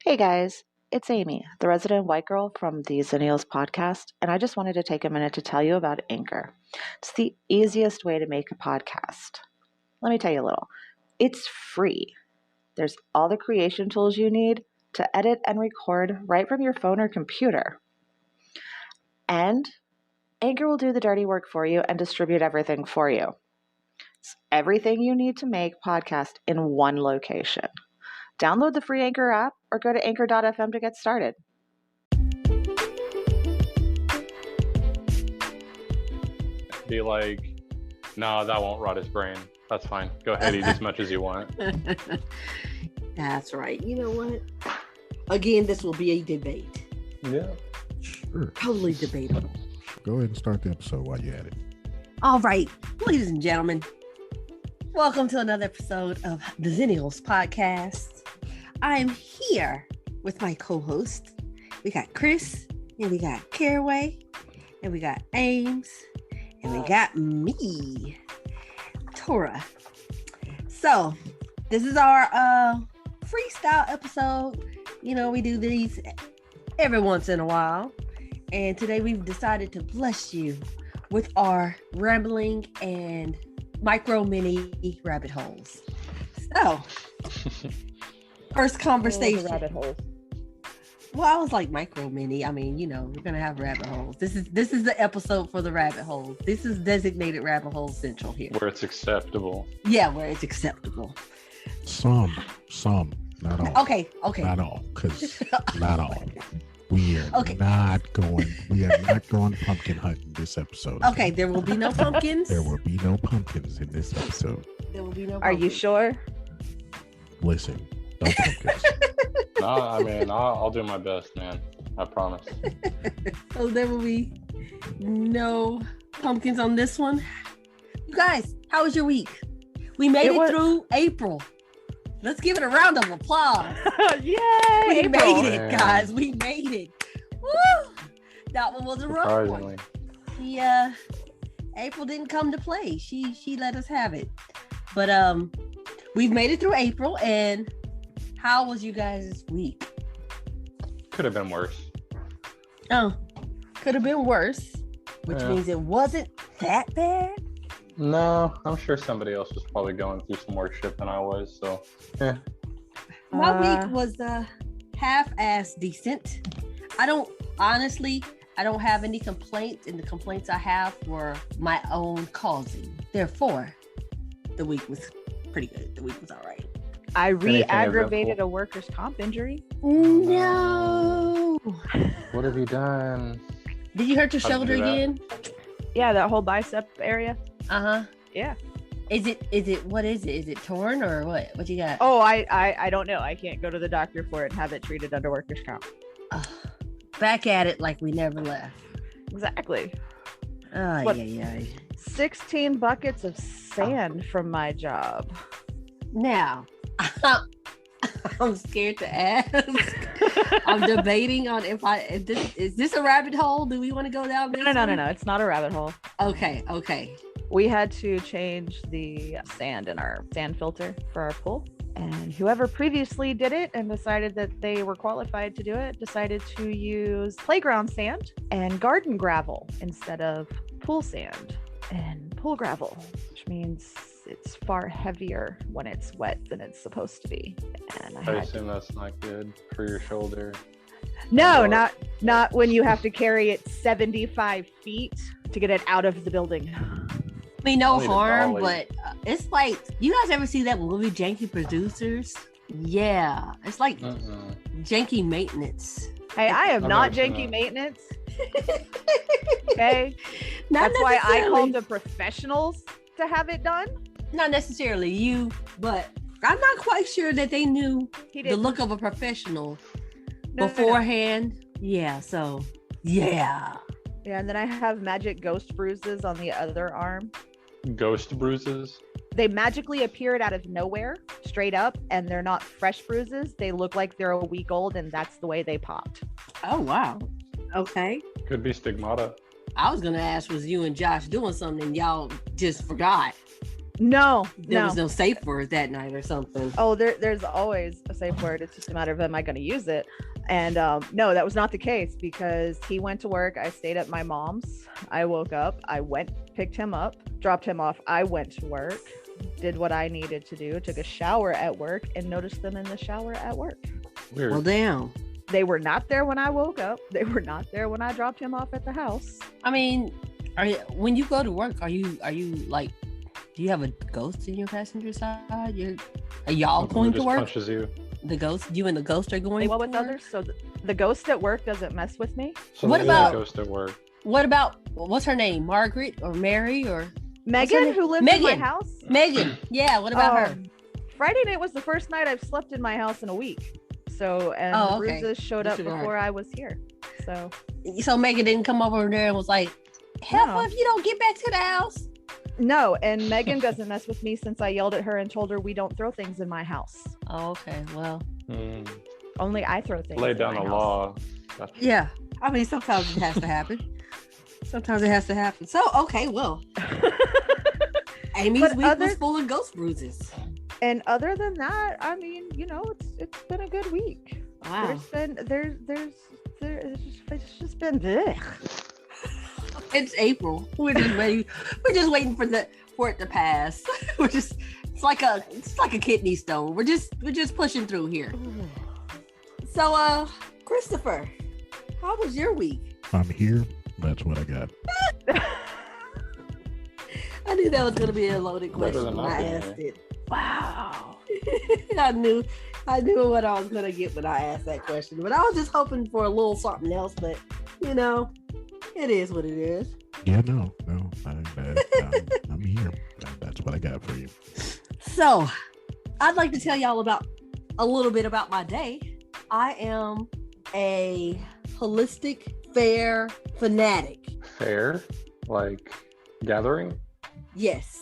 Hey guys, it's Amy, the resident white girl from the Xennials podcast, and I just wanted to take a minute to tell you about Anchor. It's the easiest way to make a podcast. Let me tell you a little. It's free. There's all the creation tools you need to edit and record right from your phone or computer. And Anchor will do the dirty work for you and distribute everything for you. It's everything you need to make podcast in one location. Download the free Anchor app or go to anchor.fm to get started. Be like, no, that won't rot his brain. That's fine. Go ahead, eat as much as you want. That's right. You know what? Again, this will be a debate. Yeah. Sure. Totally debatable. Go ahead and start the episode while you're at it. All right, ladies and gentlemen, welcome to another episode of the Xennials podcast. I am here with my co-host. We got Chris, and we got Caraway, and we got Ames, and we got me, Tora. So, this is our freestyle episode. You know, we do these every once in a while. And today we've decided to bless you with our rambling and micro mini rabbit holes. So, first conversation. Rabbit holes. Well, I was like micro mini. I mean, you know, we're gonna have rabbit holes. This is the episode for the rabbit holes. This is designated rabbit hole central here. Where it's acceptable. Yeah, where it's acceptable. Some, not all. Okay. Not all, because not all. We are not going pumpkin hunting this episode. Okay, there will be no pumpkins. There will be no pumpkins in this episode. There will be no pumpkins. Are you sure? Listen, no pumpkins. No, I mean, I'll do my best, man. I promise. So there will be no pumpkins on this one. You guys, how was your week? We made it through April. Let's give it a round of applause. Yay! We made it, Man. guys. We made it. Woo! That one was a rough one. April didn't come to play. She let us have it. But we've made it through April. And how was you guys' week? Could have been worse. Oh, could have been worse, which means it wasn't that bad. No, I'm sure somebody else was probably going through some worse shit than I was. So, My week was half-ass decent. I don't have any complaints, and the complaints I have were my own causing. Therefore, the week was pretty good. The week was all right. I re-aggravated a workers' comp injury. No. what have you done? Did you hurt your shoulder again? Yeah, that whole bicep area. Uh-huh. Yeah. Is it what is it? Is it torn or what you got? Oh, I don't know. I can't go to the doctor for it and have it treated under workers' comp. Back at it like we never left. Exactly. Oh, yeah. 16 buckets of sand from my job. Now, I'm scared to ask. I'm debating on if is this a rabbit hole? Do we want to go down this? No. It's not a rabbit hole. Okay. We had to change the sand in our sand filter for our pool. And whoever previously did it and decided that they were qualified to do it decided to use playground sand and garden gravel instead of pool sand and pool gravel, which means it's far heavier when it's wet than it's supposed to be. And I assume that's not good for your shoulder. No, not when you have to carry it 75 feet to get it out of the building. I mean, no harm, but it's like, you guys ever see that movie Janky Producers? Yeah, it's like janky maintenance. Hey, I am not janky maintenance. Okay, that's why I called the professionals to have it done. Not necessarily you, but I'm not quite sure that they knew the look of a professional beforehand. No. Yeah, so yeah. Yeah, and then I have magic ghost bruises on the other arm. Ghost bruises? They magically appeared out of nowhere, straight up, and they're not fresh bruises. They look like they're a week old, and that's the way they popped. Oh, wow. Okay. Could be stigmata. I was going to ask, was you and Josh doing something and y'all just forgot? No, there was no safe word that night or something. Oh, there's always a safe word. It's just a matter of am I going to use it? And no, that was not the case because he went to work. I stayed at my mom's. I woke up. I went, picked him up, dropped him off. I went to work, did what I needed to do, took a shower at work, and noticed them in the shower at work. Weird. Well, damn. They were not there when I woke up. They were not there when I dropped him off at the house. I mean, when you go to work, are you like, do you have a ghost in your passenger side? Are y'all going to work? Punches you. The ghost, you and the ghost are going. Well, with others, so the ghost at work doesn't mess with me. So what about ghost at work? What about what's her name? Margaret or Mary or Megan, who lives in my house? Megan. Yeah. What about her? Friday night was the first night I've slept in my house in a week. So, and the bruises showed up before I was here. So Megan didn't come over there and was like, "Help if you don't get back to the house." No, and Megan doesn't mess with me since I yelled at her and told her we don't throw things in my house. Oh, okay. Well, only I throw things. Lay down a law. Yeah. I mean, sometimes it has to happen. Sometimes it has to happen. So, okay, well. Amy's week was full of ghost bruises. And other than that, I mean, it's been a good week. Wow. It's just been blech. It's April. We're just waiting for it to pass. It's like a kidney stone. We're just pushing through here. So, Christopher, how was your week? I'm here. That's what I got. I knew that was going to be a loaded question when I asked it. Wow. I knew what I was going to get when I asked that question, but I was just hoping for a little something else, but it is what it is. Yeah, no, I'm here. That's what I got for you. So, I'd like to tell y'all a little bit about my day. I am a holistic fair fanatic. Fair? Like gathering? Yes.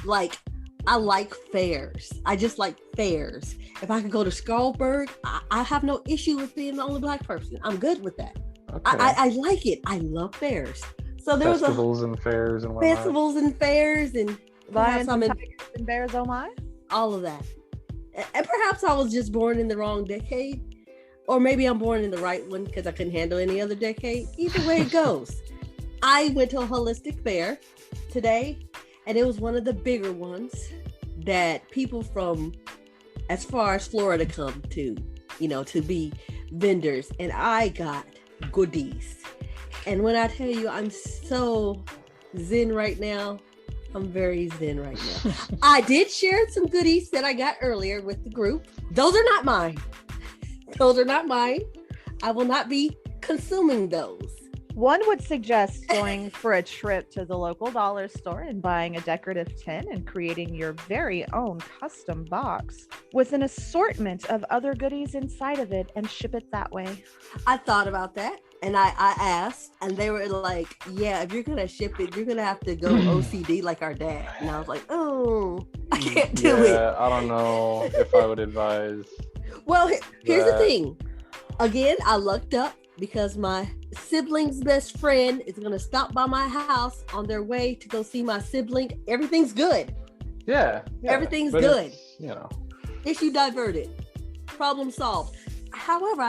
Like, I like fairs. I just like fairs. If I could go to Scarlberg, I have no issue with being the only Black person. I'm good with that. Okay. I like it. I love fairs. So there festivals and fairs and whatnot. Festivals and fairs and lions and tigers and bears, oh my. All of that. And perhaps I was just born in the wrong decade. Or maybe I'm born in the right one because I couldn't handle any other decade. Either way it goes. I went to a holistic fair today, and it was one of the bigger ones that people from as far as Florida come to, to be vendors. And I got goodies. And when I tell you I'm so zen right now, I'm very zen right now. I did share some goodies that I got earlier with the group. Those are not mine. I will not be consuming those. One would suggest going for a trip to the local dollar store and buying a decorative tin and creating your very own custom box with an assortment of other goodies inside of it and ship it that way. I thought about that and I asked, and they were like, yeah, if you're going to ship it, you're going to have to go OCD like our dad. And I was like, oh, I can't do it. I don't know if I would advise. Well, here's the thing. Again, I lucked up because my sibling's best friend is going to stop by my house on their way to go see my sibling. Everything's good. Yeah. Everything's good. It's, Issue diverted. Problem solved. However,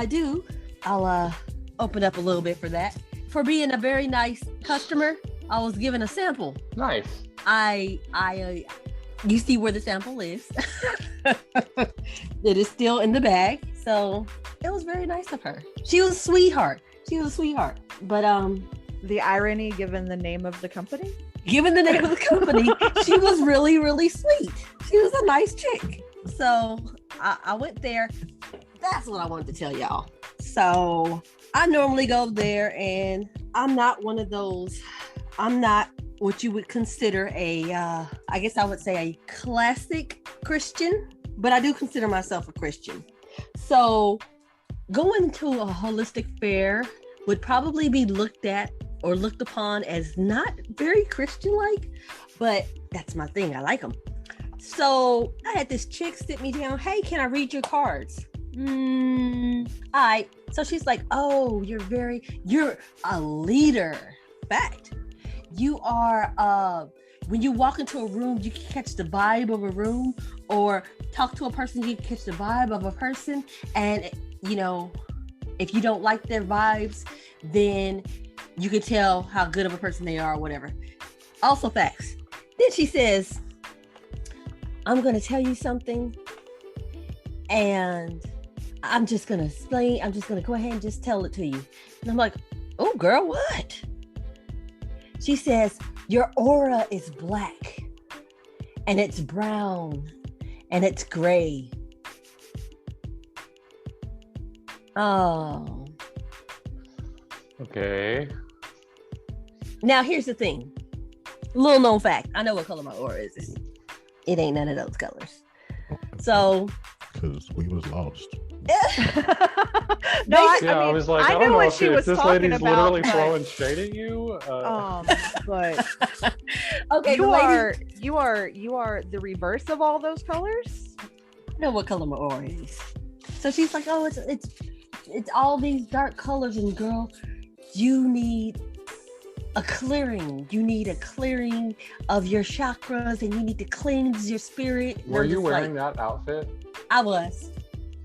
I'll open up a little bit for that. For being a very nice customer, I was given a sample. Nice. You see where the sample is. It is still in the bag. So it was very nice of her. She was a sweetheart. But the irony given the name of the company? She was really, really sweet. She was a nice chick. So I went there. That's what I wanted to tell y'all. So I normally go there, and I'm not one of those. I'm not what you would consider I guess I would say a classic Christian, but I do consider myself a Christian. So going to a holistic fair would probably be looked at or looked upon as not very Christian-like, but that's my thing. I like them. So I had this chick sit me down. Hey, can I read your cards? All right. So she's like, oh, you're a leader. Fact. You are, when you walk into a room, you can catch the vibe of a room, or talk to a person, you can catch the vibe of a person. And, you know, if you don't like their vibes, then you can tell how good of a person they are or whatever. Also facts. Then she says, I'm going to tell you something, and I'm just going to explain. I'm just going to go ahead and just tell it to you. And I'm like, oh, girl, what? She says, your aura is black, and it's brown, and it's gray. Oh. Okay. Now, here's the thing. Little known fact. I know what color my aura is. It ain't none of those colors. So. Because we was lost. No, I was like, I don't know if this lady's literally but... throwing shade at you. But okay, you are the reverse of all those colors. I know what color my aura is. So she's like, oh, it's all these dark colors, and girl, you need a clearing. You need a clearing of your chakras, and you need to cleanse your spirit. Were you wearing that outfit? I was.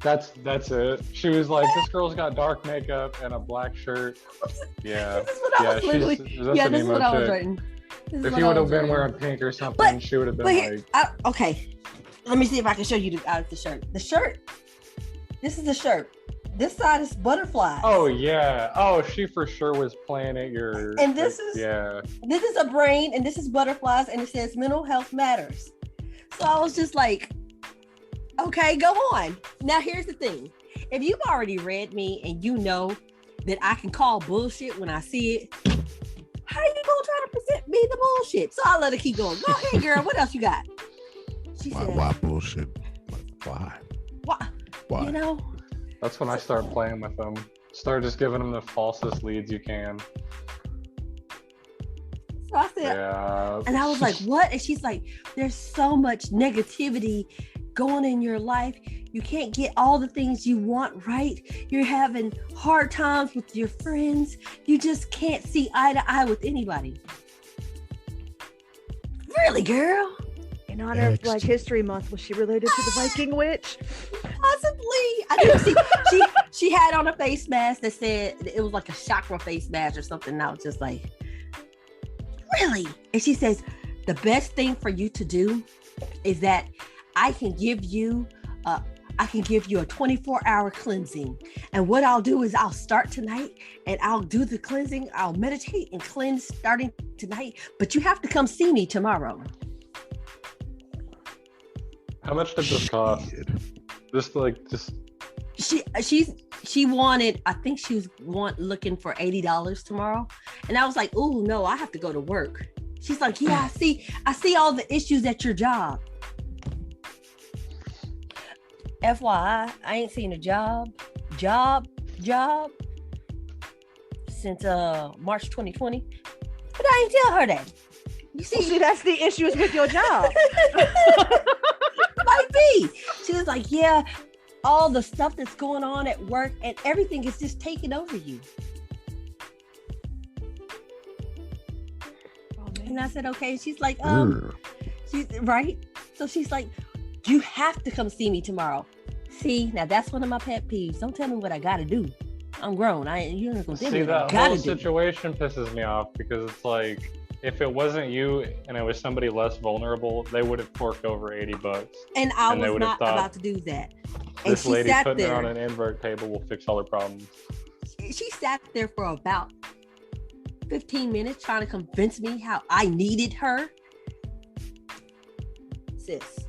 That's it. She was like, this girl's got dark makeup and a black shirt. Yeah. This is what I was writing. If you would have been wearing pink or something, she would have been okay. Let me see if I can show you the shirt. The shirt. This is the shirt. This side is butterflies. Oh yeah. Oh, she for sure was playing at your. And this is a brain, and this is butterflies, and it says mental health matters. So I was just like, okay, go on. Now here's the thing. If you've already read me and you know that I can call bullshit when I see it, how are you gonna try to present me the bullshit? So I'll let it keep going. Go ahead, girl. What else you got? She said, why bullshit? Why? You know? That's when I start playing with them. Start just giving them the falsest leads you can. So I said, and I was like, what? And she's like, there's so much negativity going in your life. You can't get all the things you want right. You're having hard times with your friends. You just can't see eye to eye with anybody. Really, girl? In honor of Black History Month, was she related to the Viking witch? Possibly. I didn't see. She had on a face mask that said it was like a chakra face mask or something. And I was just like, really? And she says, the best thing for you to do is that I can give you a 24-hour cleansing. And what I'll do is I'll start tonight and I'll do the cleansing. I'll meditate and cleanse starting tonight. But you have to come see me tomorrow. How much did this cost? She wanted, I think she was looking for $80 tomorrow. And I was like, oh no, I have to go to work. She's like, yeah, I see all the issues at your job. FYI, I ain't seen a job since March 2020. But I ain't tell her that. You see, that's the issues with your job. Might be. She was like, yeah, all the stuff that's going on at work and everything is just taking over you. And I said, okay. She's like, she's right. So she's like, you have to come see me tomorrow. See, now that's one of my pet peeves. Don't tell me what I gotta do. I'm grown. You're not gonna tell me what I gotta do. That whole situation pisses me off because it's like, if it wasn't you and it was somebody less vulnerable, they would have forked over $80. And I was not about to do that. And this lady putting her on an invert table will fix all her problems. She sat there for about 15 minutes trying to convince me how I needed her. Sis.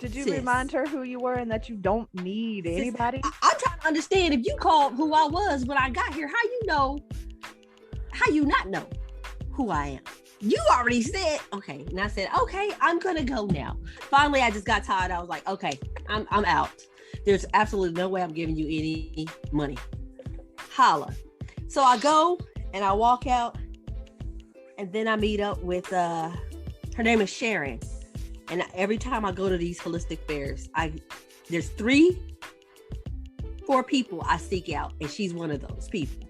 Did you remind her who you were and that you don't need anybody? I'm trying to understand, if you called who I was when I got here, how you not know who I am? You already said, okay. And I said, okay, I'm gonna go now. Finally, I just got tired. I was like, okay, I'm out. There's absolutely no way I'm giving you any money. Holla. So I go and I walk out, and then I meet up with her name is Sharon. And every time I go to these holistic fairs, there's 4 people I seek out, and she's one of those people.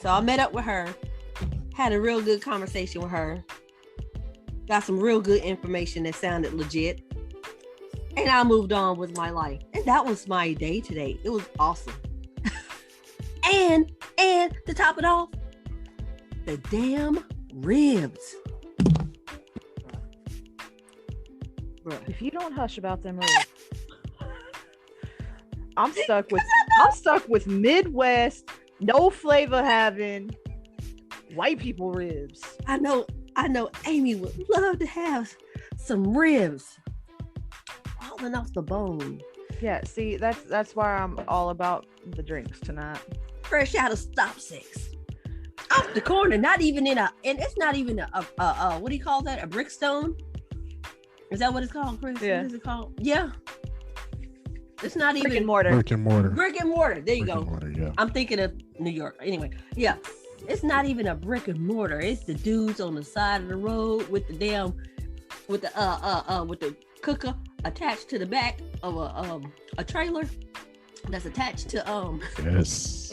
So I met up with her, had a real good conversation with her. got some real good information that sounded legit. And I moved on with my life. And that was my day today. It was awesome. and to top it off, the damn ribs. Bruh. If you don't hush about them ribs, I'm stuck with Midwest, no flavor having white people ribs. I know Amy would love to have some ribs falling off the bone. Yeah, see, that's why I'm all about the drinks tonight. Fresh out of Stop Six. Off the corner, and it's not even a what do you call that? A brickstone? Is that what it's called, Chris? Yeah. What is it called? Yeah. It's not Brick even and mortar. Brick and mortar. Brick and mortar. There you Brick go. and mortar, yeah. I'm thinking of New York. Anyway, yeah. It's not even a brick and mortar. It's the dudes on the side of the road with the cooker attached to the back of a trailer that's attached to Yes.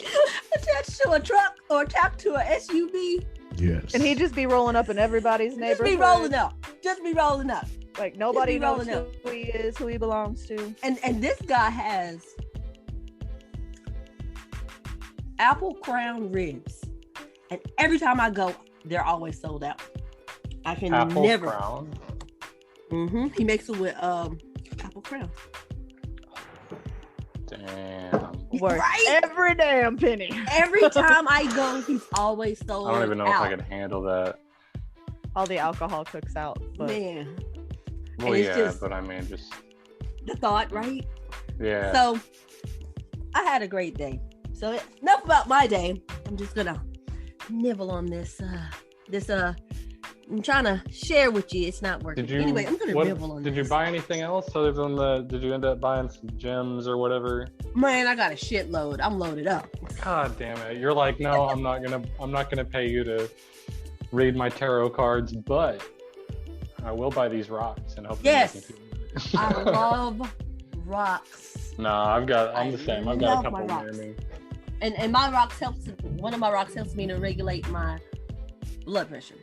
attached to a truck or attached to a SUV. Yes. And he just be rolling up in everybody's Just neighborhood. be rolling up. Just be rolling up. Like nobody knows rolling up. who he is, who he belongs to. And this guy has apple crown ribs. And every time I go, they're always sold out. I can Apple never. crown. He makes it with apple crown. Damn. Worth Right? every damn penny. Every time I go, he's always sold out. I don't even know if I could handle that. All the alcohol cooks out. But Man, Well, it's yeah, just- but I mean, just the thought, right? yeah. So I had a great day. So enough about my day. I'm just gonna nibble on this. I'm trying to share with you. It's not working. Did you? Anyway, I'm gonna nibble on Did this. you buy anything else other than Did you end up buying some gems or whatever? Man, I got a shitload. I'm loaded up. God damn it! You're like, no, I'm not gonna pay you to read my tarot cards, but I will buy these rocks and hopefully. Yes. I love rocks. I'm the same. I've got a love my couple near rocks. me. And my rocks one of my rocks helps me to regulate my blood pressure.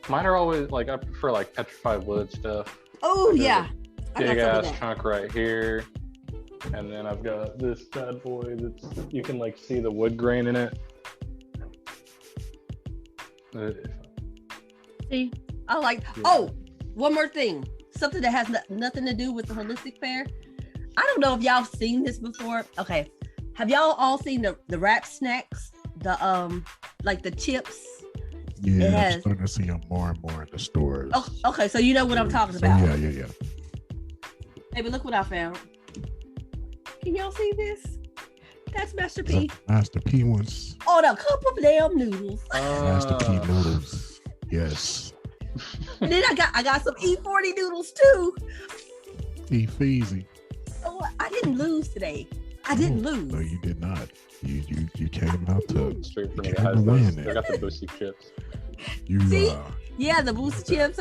Mine are always like, I prefer like petrified wood stuff. Oh There's yeah. I got Big some of ass that. chunk right here. And then I've got this bad boy that's, you can like see the wood grain in it. See, I like. Yeah. Oh, one more thing. Something that has nothing to do with the holistic fair. I don't know if y'all seen this before. Okay, have y'all all seen the wrap snacks? The like the chips. Yeah, has- I'm starting to see them more and more in the stores. Oh, okay, so you know what I'm talking So, about. yeah. Hey, but look what I found. Can y'all see this? That's Master The P. Master P ones. Oh, the cup of damn noodles. Master P noodles. Yes. And then I got some E40 noodles too. Easy. So I didn't lose today. I didn't lose. No, you did not. You came out to Straight from You the can't guys. win They it. got the boosty chips. you. See? Yeah, the Boost chips.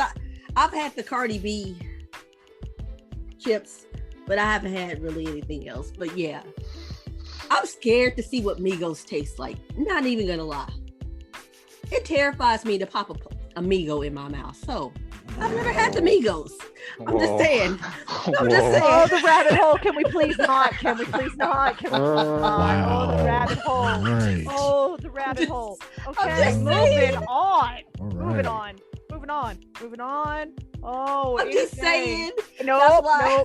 I've had the Cardi B chips, but I haven't had really anything else. But yeah, I'm scared to see what Migos tastes like. Not even gonna lie. It terrifies me to pop a Migo in my mouth. So I've never had the Migos. I'm just saying. I'm just saying. Oh, the rabbit hole. Can we please not? Can we please not? Can we please not? Wow. Oh, the rabbit hole. All right. Oh, the rabbit hole. Okay, just moving saying. on. All Moving right. on. Moving on. Moving on. Oh, I'm just insane. saying. Nope, why.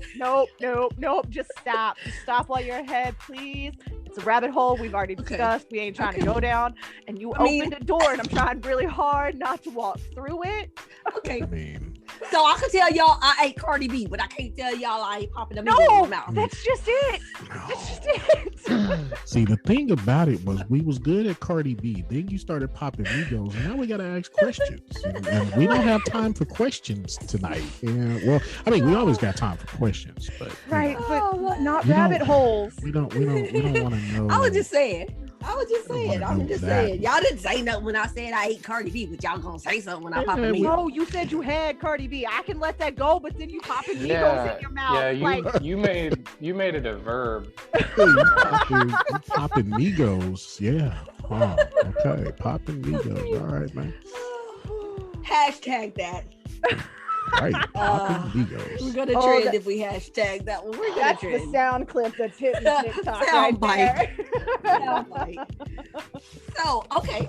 nope. Just stop. Just stop while you're ahead, please. It's a rabbit hole we've already Okay. discussed. We ain't trying to go down. And you I mean- opened the door, and I'm trying really hard not to walk through it. Okay. I mean, So I can tell y'all I ate Cardi B, but I can't tell y'all I ain't popping a Migo No, in my mouth. that's just it. That's just it. see, the thing about it was we was good at Cardi B. Then you started popping Migos, and now we got to ask questions. And we don't have time for questions tonight. And well, I mean, we always got time for questions, but you Right, know, but not You rabbit don't- holes. we don't want to know. I was just saying. I'm just know saying. that. Y'all didn't say nothing when I said I ate Cardi B, but y'all gonna say something when I pop a Yeah, Migo. No, you said you had Cardi B. I can let that go, but then you popping Migos Yeah, in your mouth. yeah. like, You made it a verb. You popping Migos, yeah. Oh, okay, popping Migos. All right, man. Hashtag that. Right, popping We're Migos. gonna Oh, trend that- if we hashtag that one. We're gonna That's the trend. sound clip that's hitting TikTok Sound right there. Sound bite. So okay,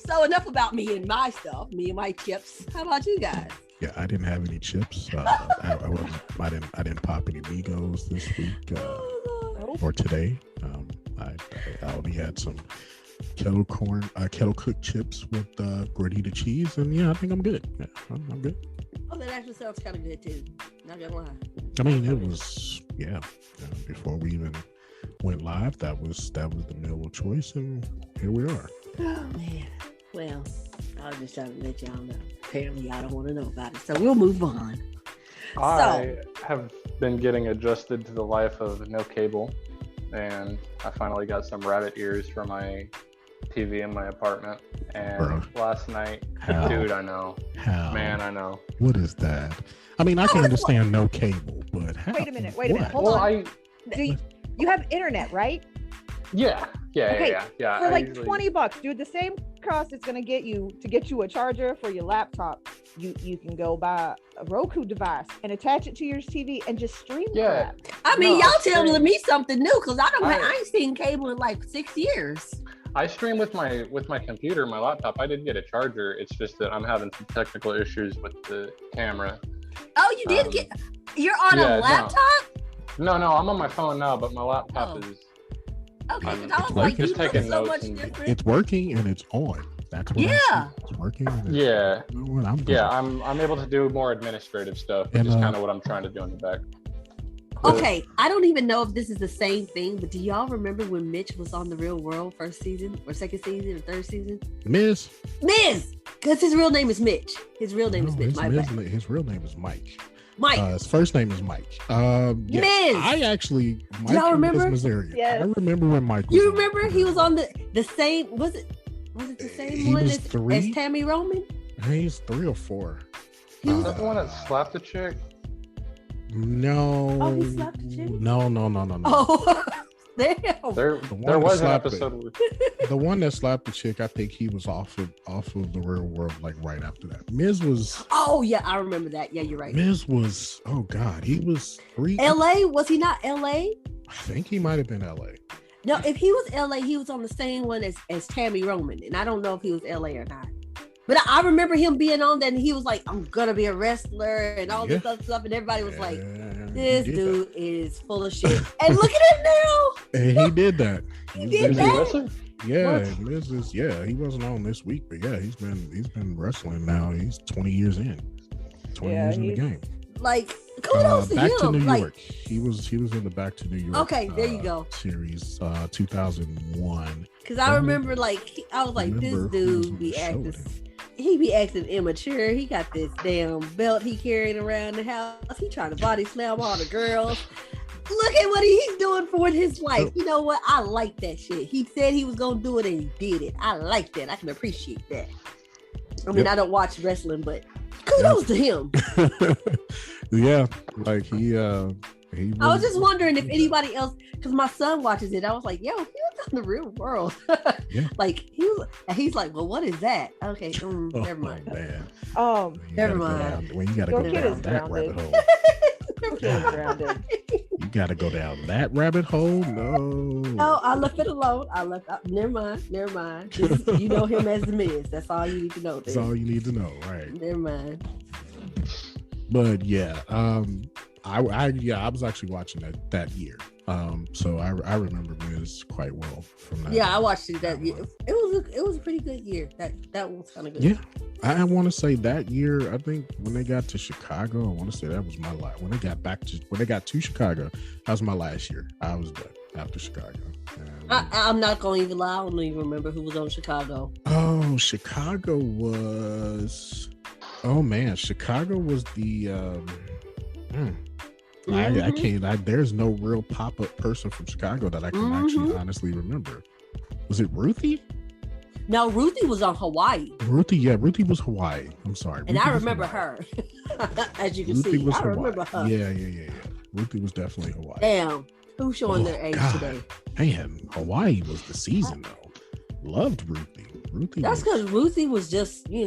so enough about me and my stuff, me and my chips. How about you guys? Yeah, I didn't have any chips. I didn't pop any Migos this week or today. I only had some kettle cooked chips with gordita cheese, and yeah, I think I'm good. Yeah, I'm good. Oh, that actually sounds kind of good too. Not gonna lie. I mean, it was before we even went live, that was the meal of choice, and here we are. Oh man. Well, I was just trying to let y'all know. Apparently, y'all don't want to know about it, so we'll move on. I have been getting adjusted to the life of no cable, and I finally got some rabbit ears for my TV in my apartment. And Bruh. last night, How? dude, I know, How? man, I know. What is that? I mean, I can understand no cable, but how? Wait a minute, wait a minute, What? hold Well, on. You have internet, right? yeah. Okay, For For like $20, dude, the same cost it's gonna get you to get you a charger for your laptop. You can go buy a Roku device and attach it to your TV and just stream Yeah. crap. I mean, No, y'all I'm telling saying- me something new because I I- ain't seen cable in like 6 years. I stream with my computer, my laptop. I did get a charger. It's just that I'm having some technical issues with the camera. Oh, you did Um, you're on yeah, a no. laptop? No, I'm on my phone now, but my laptop Oh. is. Okay, I'm 'cause I was just like, you taking look so notes much and- different. It's working and it's on. That's what Yeah. I see. It's working. And it's, Yeah, you know what, I'm good. yeah. I'm able to do more administrative stuff, which And, is kind of what I'm trying to do in the back. Okay, I don't even know if this is the same thing, but do y'all remember when Mitch was on The Real World first season or second season or third season? Miz. Miz! Because his real name is Mitch. His real name is Mitch. My bad. His real name is Mike. Mike. His first name is Mike. Miz! I actually, Mike y'all and remember? Miz Missouri. Yes. I remember when Mike was You on. remember he was on the same, was it the same He one was as 3? Tammy Roman? He's 3 or 4. He Is was- that the one that slapped the chick? No. Oh, he slapped the chick? No. Oh, damn. There one there was an slapped it. episode with The one that slapped the chick, I think he was off of the Real World like right after that. Miz was, Oh, yeah, I remember that. Yeah, you're right. oh God, he was 3. LA? Was he not LA? I think he might have been LA. No, if he was LA, he was on the same one as Tammy Roman. And I don't know if he was LA or not. But I remember him being on that and he was like, I'm gonna be a wrestler and all this other stuff. And everybody was like, this dude is full of shit. And look at him now. And he did that. He did is he that? wrestling? Yeah, Miz is, he wasn't on this week, but yeah, he's been wrestling now. He's 20 years in. 20 Yeah, years in the he's- game. Like, kudos to Back him. to New Like, York. He was in the Back to New York. Okay, there you go. Series 2001. because I remember, like, I was like, this Remember who was dude on be the show acting. then. He be acting immature. He got this damn belt he carrying around the house. He trying to body slam all the girls. Look at what he's doing for his life. You know what? I like that shit. He said he was gonna do it and he did it. I like that. I can appreciate that. I mean, Yep. I don't watch wrestling, but kudos to him. Yeah, like he I was just wondering if anybody else, because my son watches it. I was like, yo, he was on The Real World. Yeah. Like he's like, well, what is that? Okay, never mind. Man. You Never gotta go mind. down- when you gotta Your go kid down is that grounded. rabbit hole. Kid is grounded. You gotta go down that rabbit hole. No. Oh, I left it alone. Never mind. Just, you know him as the Miz. That's all you need to know. That's Then. all you need to know, right? Never mind. But yeah, I was actually watching that year. So I remember Miz quite well from that. Yeah, I watched it that year. It was a pretty good year. That was kind of good. Yeah, I want to say that year. I think when they got to Chicago, I want to say that was my last. When they got to Chicago, that was my last year. I was done after Chicago. I'm not gonna even lie. I don't even remember who was on Chicago. Oh, Chicago was. Oh man, Chicago was the. I can't. There's no real pop-up person from Chicago that I can actually honestly remember. Was it Ruthie? No, Ruthie was on Hawaii, Ruthie was Hawaii. I'm sorry. and Ruthie I was remember Hawaii. her. As you can Ruthie see, was I Hawaii. remember her. Yeah. Ruthie was definitely Hawaii. Damn, who's showing their age God. today? Man, Hawaii was the season though. Loved Ruthie. Ruthie. That's because Ruthie was just, she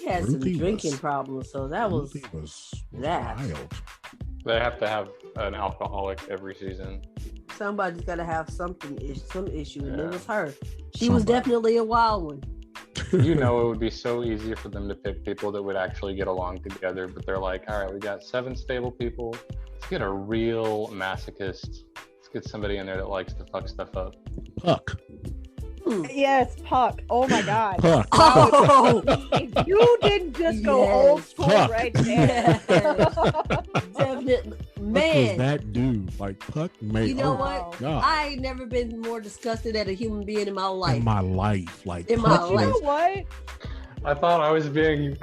had some Ruthie drinking was- problems, so that Ruthie was was that. wild. They have to have an alcoholic every season. Somebody's got to have some issue, and it Yeah. was her. She was definitely a wild one. You know, it would be so easy for them to pick people that would actually get along together, but they're like, all right, we got 7 stable people. Let's get a real masochist. Let's get somebody in there that likes to fuck stuff up. Puck. Yes, Puck. Oh my God. Puck. Oh, If you didn't just go Yes. old school Puck. right there. definitely. Puck was Man, that dude. Like Puck made. you know oh, what? God. I ain't never been more disgusted at a human being in my life. In my life, like In my Puck You life. know was- what? I thought I was being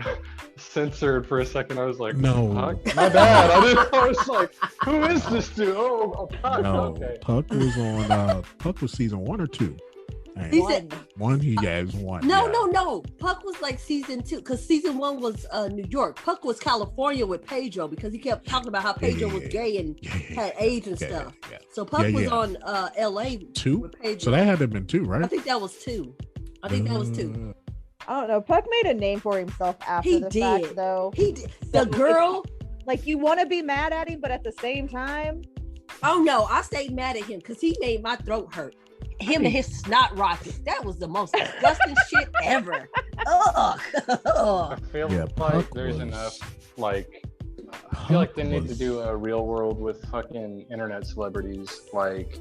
censored for a second. I was like, No. Puck? My bad. I was like, who is this dude? Oh, Puck. No, Okay. Puck was on. Puck was season 1 or 2. And He said, one. He has one. no, yeah. no. Puck was like season 2, because season 1 was New York. Puck was California with Pedro, because he kept talking about how Pedro was gay and Yeah. had AIDS and Yeah, stuff. yeah. So Puck Yeah, was yeah. on LA 2. with Pedro. So that had to have been 2, I right? think that was 2. I think that was 2. I don't know. Puck made a name for himself after He the did. fact, though. He did. So The girl. Like, you want to be mad at him, but at the same time, Oh no, I stayed mad at him because he made my throat hurt. Him and his snot rockets. That was the most disgusting shit ever. Ugh. I feel Yeah, like Puck there's was- enough, like, I feel like Puck they need to was- do a real world with fucking internet celebrities. Like,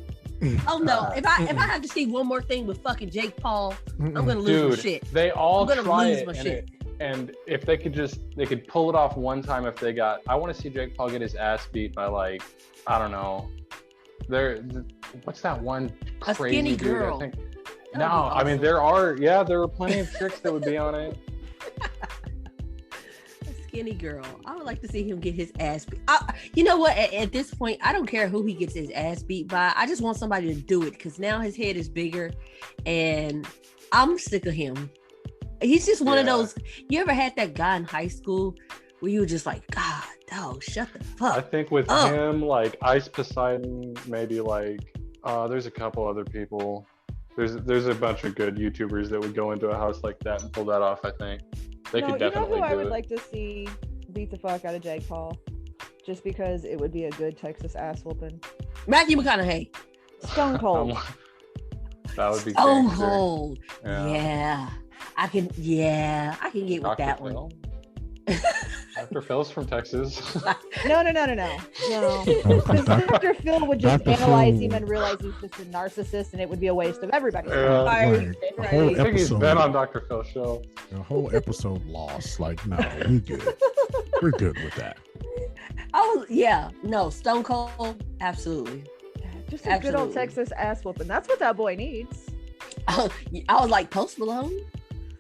Oh no! If I have to see one more thing with fucking Jake Paul, I'm gonna lose dude, my shit. they all I'm gonna try lose it, my and shit. and if they could pull it off one time. If they got, I want to see Jake Paul get his ass beat by, like, I don't know. What's that one A crazy skinny dude? girl. I think. That No, would be I mean awesome. there are plenty of chicks that would be on it. A skinny girl. I would like to see him get his ass beat. You know what? At this point, I don't care who he gets his ass beat by. I just want somebody to do it, because now his head is bigger, and I'm sick of him. He's just one of Yeah. those. You ever had that guy in high school where you were just like, God, dog, shut the fuck. I think with Oh. him, like Ice Poseidon, maybe like there's a couple other people. There's a bunch of good YouTubers that would go into a house like that and pull that off. I think they could definitely you know who I do would it. like to see beat the fuck out of Jake Paul? Just because it would be a good Texas ass whooping. Matthew McConaughey. Stone Cold. That would be Stone gangster. Cold. Yeah. Yeah. I can get with Dr. that one. Phil? Dr. Phil's from Texas. No. Because Dr. Phil would just Dr. analyze Phil. him and realize he's just a narcissist, and it would be a waste of everybody's Yeah. time. Like, a whole I think he's episode, been on Dr. Phil's show. a whole episode lost. Like, no, we're good. We're good with that. Stone Cold, absolutely. Just a good old Absolutely. Texas ass whooping. That's what that boy needs. I was like Post Malone,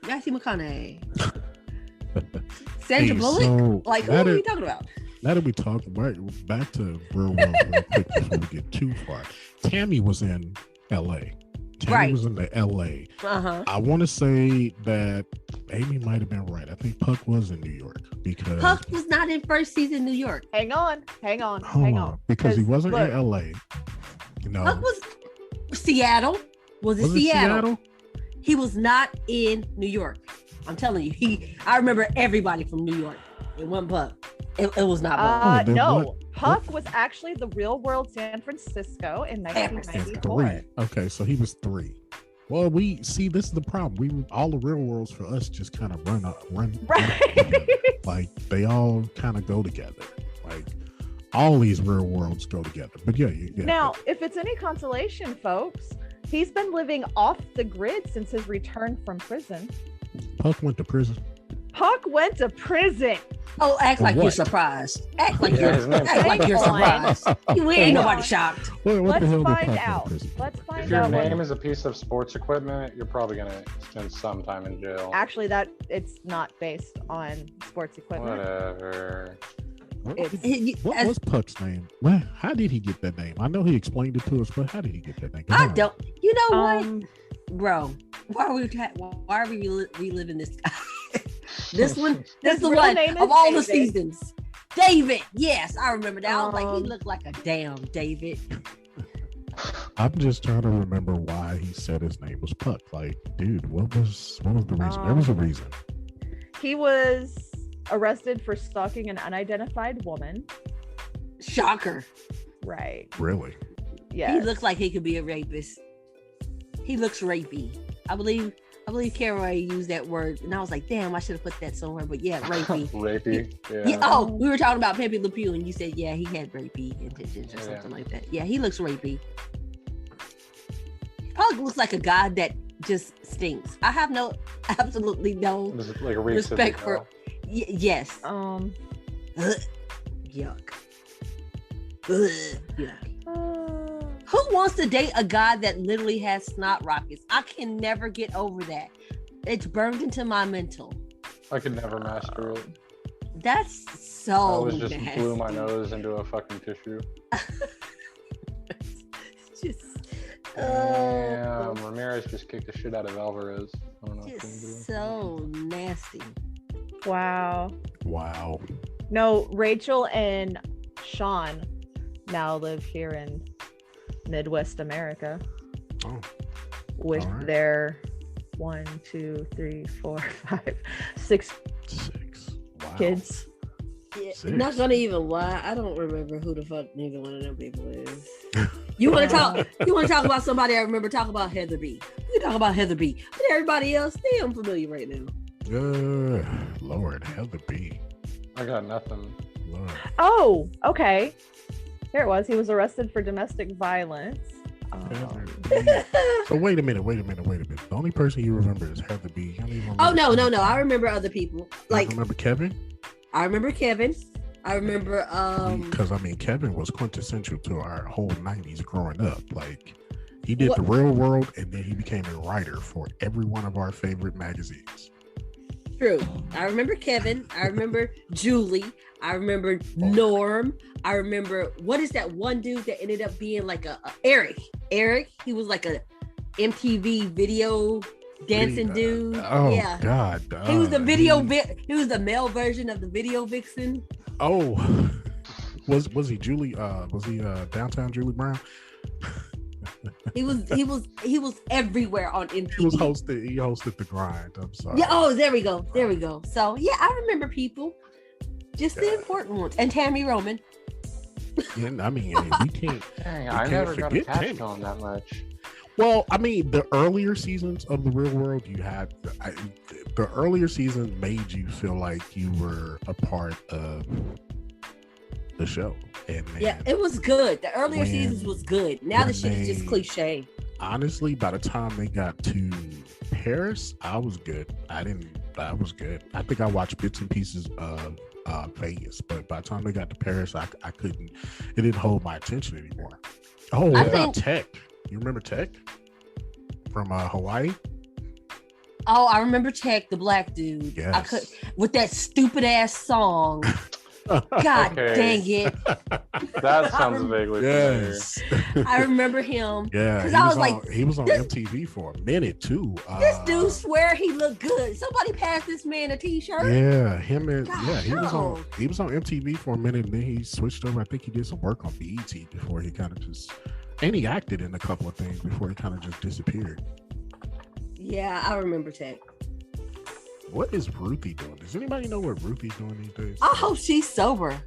Matthew McConaughey, Sandra Hey, Bullock. so Like, who now are we that- talking about? Now that we talk back to real world real quick before we get too far. Tammy was in LA. Tammy Right. was in the LA. Uh-huh. I want to say that Amy might have been right. I think Puck was in New York because Puck was not in first season New York. Hang on. hold on, because he wasn't look, in LA. You know, Puck was Seattle. Was it was it Seattle? He was not in New York. I'm telling you, I remember everybody from New York. It wasn't Puck. It was not Puck. then No, what- Puck was actually the real world San Francisco in And 1994. 3. Okay, so he was 3. Well, we see this is the problem. All the real worlds for us just kind of run Right. together. Like they all kind of go together. Like all these real worlds go together. But yeah. Now, if it's any consolation, folks, he's been living off the grid since his return from prison. Puck went to prison. Puck went to prison. Oh, act For like you're what? surprised. Act like Yeah, you're his name's act like you're Fine. surprised. We ain't nobody shocked. What Let's the hell did find Puck out. go to prison? Let's If find your out. name is a piece of sports equipment, you're probably gonna spend some time in jail. Actually, that it's not based on sports equipment. Whatever. What, It's- what As- was Puck's name? Well, how did he get that name? I know he explained it to us, but how did he get that name? Come I on. don't. You know what, Um, bro? Why are we reliving this? This one. This His the real one name of is all the David. seasons. David. Yes, I remember that. I was like, he Um, looked like a damn David. I'm just trying to remember why he said his name was Puck. Like, dude, what was the reason? There was a reason. He was arrested for stalking an unidentified woman. Shocker. Right. Really? Yeah. He looks like he could be a rapist. He looks rapey. I believe Carol used that word, and I was like, damn, I should have put that somewhere. But yeah, rapey. Rapey. Yeah. Oh, we were talking about Pepe Le Pew, and you said, yeah, he had rapey intentions or something like that. Yeah, he looks rapey. He probably looks like a guy that just stinks. I have absolutely no like respect for. Yes. Um. Yuck. Yuck. Who wants to date a guy that literally has snot rockets? I can never get over that. It's burned into my mental. I could never master it. That's I so always just nasty. blew my nose into a fucking tissue. Just, Damn, Ramirez just kicked the shit out of Alvarez. I don't know what just so nasty. Wow. Wow. No, Rachel and Sean now live here in Midwest America Oh, with all right. their 1, 2, 3, 4, 5, 6 Wow. kids. Yeah, Six. not gonna even lie. I don't remember who the fuck neither one of them people is. You want to talk? You want to talk about somebody? I remember. Talk about Heather B. You talk about Heather B. But everybody else, they unfamiliar right now. Lord, Heather B. I got nothing. Lord. Oh, okay. Here it was. He was arrested for domestic violence. Heather B. So wait a minute. The only person you remember is Heather B. You don't even Oh remember no! I remember other people. Like remember Kevin? I remember Kevin. I remember. Because I mean, Kevin was quintessential to our whole '90s growing up. Like, he did What- The Real World, and then he became a writer for every one of our favorite magazines. True. I remember Kevin. I remember Julie. I remember Norm. I remember what is that one dude that ended up being like a Eric. Eric. He was like a MTV video dancing dude. Oh Yeah. God. He was the he was the male version of the video vixen. Oh, was he Julie? Was he downtown Julie Brown? He was everywhere on MTV. He hosted The Grind. I'm sorry. Yeah. Oh, there we go. So yeah, I remember people, just the important ones, and Tammy Roman. Yeah, I mean, we can't. Dang, You I can't never got forget attached Tammy. to him that much. Well, I mean, the earlier seasons of The Real World, the earlier seasons made you feel like you were a part of the show. And man, Yeah, it was good. The earlier when- seasons was good. Now the when shit is just they- cliche. honestly, by the time they got to Paris, I was good. I was good. I think I watched bits and pieces of Vegas, but by the time they got to Paris, I couldn't. It didn't hold my attention anymore. Oh, what about Tech? You remember Tech from Hawaii? Oh, I remember Tech, the black dude. Yes. I could with that stupid ass song. God Okay. dang it. That sounds vaguely familiar. Yes. I remember him. Yeah, 'Cause he I was was on, like, he was on this- MTV for a minute too. This dude swear he looked good. Somebody passed this man a t-shirt. Yeah, he was on MTV for a minute, and then he switched over. I think he did some work on BET before he kind of just, and he acted in a couple of things before he kind of just disappeared. Yeah, I remember Tech. What is Ruthie doing? Does anybody know what Ruthie's doing these days? I hope she's sober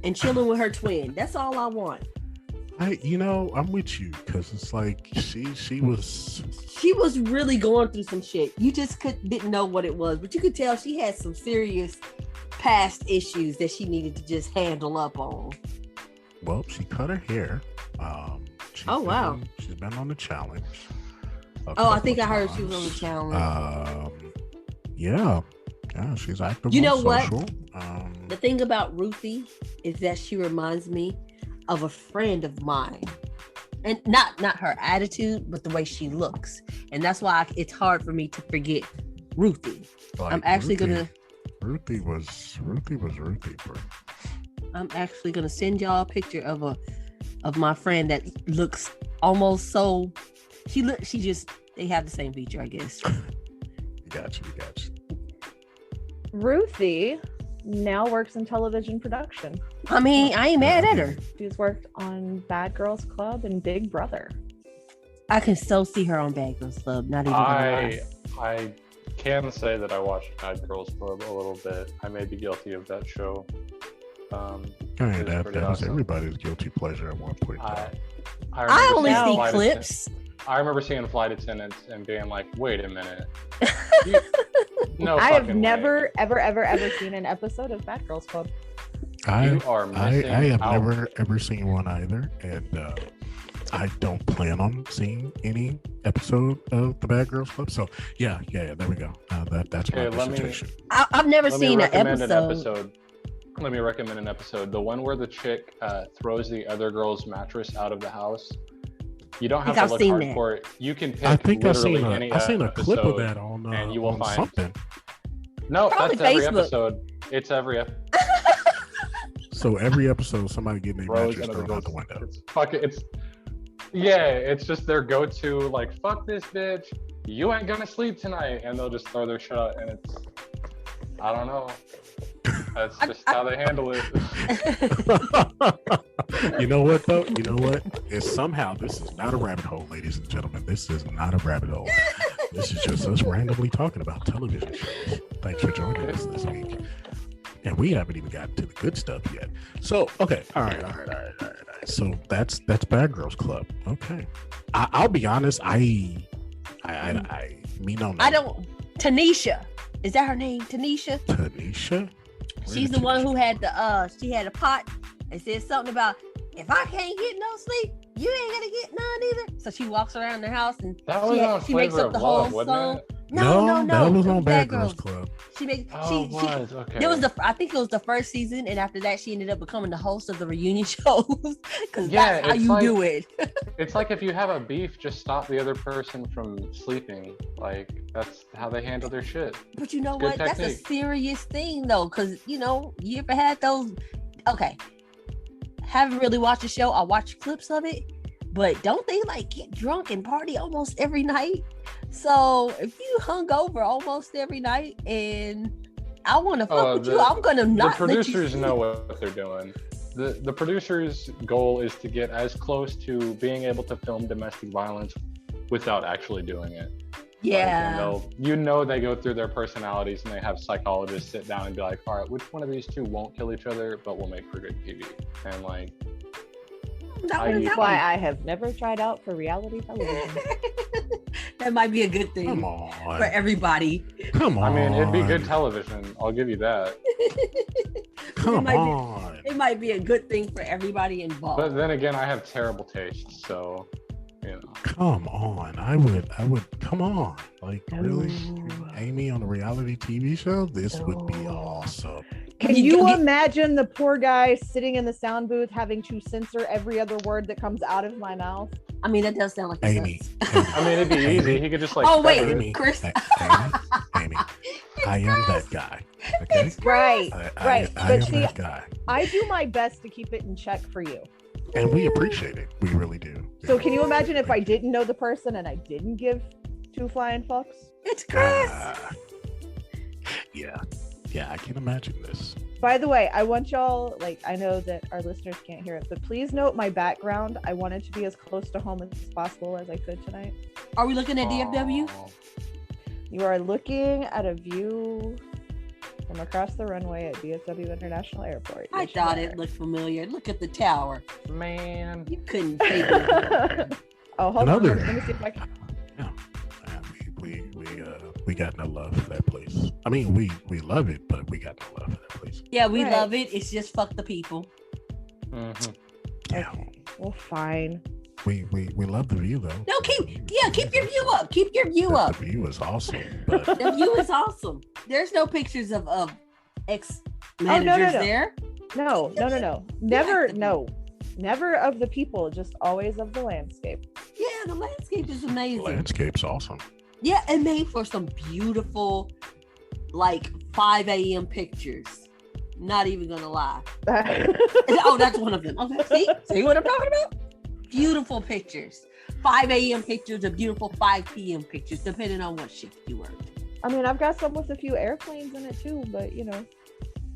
and chilling with her twin. That's all I want. I'm with you because it's like she was. She was really going through some shit. You just didn't know what it was, but you could tell she had some serious past issues that she needed to just handle up on. Well, she cut her hair. Wow. She's been on the challenge. Oh, I think I heard she was on the challenge. Yeah, she's active. You know on what? social. The thing about Ruthie is that she reminds me of a friend of mine, and not her attitude, but the way she looks, and that's why it's hard for me to forget Ruthie. Like, I'm actually Ruthie was Ruthie, bro. I'm actually gonna send y'all a picture of my friend that looks almost so. They have the same feature, I guess. You got you. Ruthie now works in television production. I mean, I ain't mad at her. She's worked on Bad Girls Club and Big Brother. I can so see her on Bad Girls Club. Not even gonna lie. I can say that I watched Bad Girls Club a little bit. I may be guilty of that show. That was everybody's guilty pleasure at one point in time. I only see clips. I remember seeing flight attendants and being like, "Wait a minute." I have never, ever seen an episode of Bad Girls Club. I have never ever seen one either, and I don't plan on seeing any episode of the Bad Girls Club. So yeah, there we go. That's my dissertation. I've never seen an episode. Let me recommend an episode. The one where the chick throws the other girl's mattress out of the house. You don't have to look hard for it. You can pick. I think I've seen a clip of that and you will find something. No, probably that's every Facebook. episode. It's every episode. So every episode, somebody getting their mattress thrown out the window. It's just their go-to. Like, fuck this bitch. You ain't gonna sleep tonight, and they'll just throw their shit out, and it's. I don't know. That's just how they handle it. You know what, though? You know what? This is not a rabbit hole, ladies and gentlemen. This is not a rabbit hole. This is just us randomly talking about television shows. Thanks for joining us this week. And we haven't even gotten to the good stuff yet. So, okay. All right. So that's Bad Girls Club. Okay. I'll be honest. I don't. Tanisha. Is that her name? Tanisha? Tanisha? She's the one who had she had a pot and said something about, if I can't get no sleep, you ain't gonna get none either. So she walks around the house and she makes up the whole song. No, that was on Bad Girls Club. Okay. I think it was the first season, and after that she ended up becoming the host of the reunion shows, because that's how you do it. It's like, if you have a beef, just stop the other person from sleeping. Like, that's how they handle their shit. But you know what? That's a serious thing though, because you ever had those? Okay, haven't really watched the show. I watched clips of it, but don't they like get drunk and party almost every night? So if you hung over almost every night and I want to fuck with you, I'm gonna not. The producers know what they're doing. The producers' goal is to get as close to being able to film domestic violence without actually doing it. Yeah. Like, they go through their personalities and they have psychologists sit down and be like, all right, which one of these two won't kill each other but will make for good TV? And like, that's why I have never tried out for reality television. That might be a good thing for everybody. Come on. I mean, it'd be good television. I'll give you that. It might be a good thing for everybody involved. But then again, I have terrible taste, so Come on. I would come on. Like, really? Amy on a reality TV show? This would be awesome. Can you imagine the poor guy sitting in the sound booth having to censor every other word that comes out of my mouth? I mean, that does sound like Amy. I mean, it'd be easy. He could just like. Oh wait, Amy, Chris. Amy, I am that guy. Okay. Right. I am that guy. I do my best to keep it in check for you. And we appreciate it. We really do. So can you imagine if I didn't know the person and I didn't give two flying fucks? It's Chris. Yeah, I can imagine this. By the way, I want y'all, like, I know that our listeners can't hear it, but please note my background. I wanted to be as close to home as possible as I could tonight. Are we looking at DFW? You are looking at a view from across the runway at DFW International Airport. I thought it looked familiar. Look at the tower. Man. You couldn't say that. Oh, hold on. Let me see if I can. Yeah. We got no love for that place. I mean, we love it, but we got no love for that place. Yeah, we love it. It's just fuck the people. Mm-hmm. Yeah. Okay. Well, fine. We love the view though. No, keep your view up. Keep your view up. The view is awesome. But the view is awesome. There's no pictures of ex managers there. No. Never of the people, just always of the landscape. Yeah, the landscape is amazing. The landscape's awesome. Yeah, and made for some beautiful, like 5 a.m. pictures. Not even gonna lie. Oh, that's one of them. Okay, see what I'm talking about? Beautiful pictures. 5 a.m. pictures or beautiful 5 p.m. pictures, depending on what shift you work. I mean, I've got some with a few airplanes in it too, but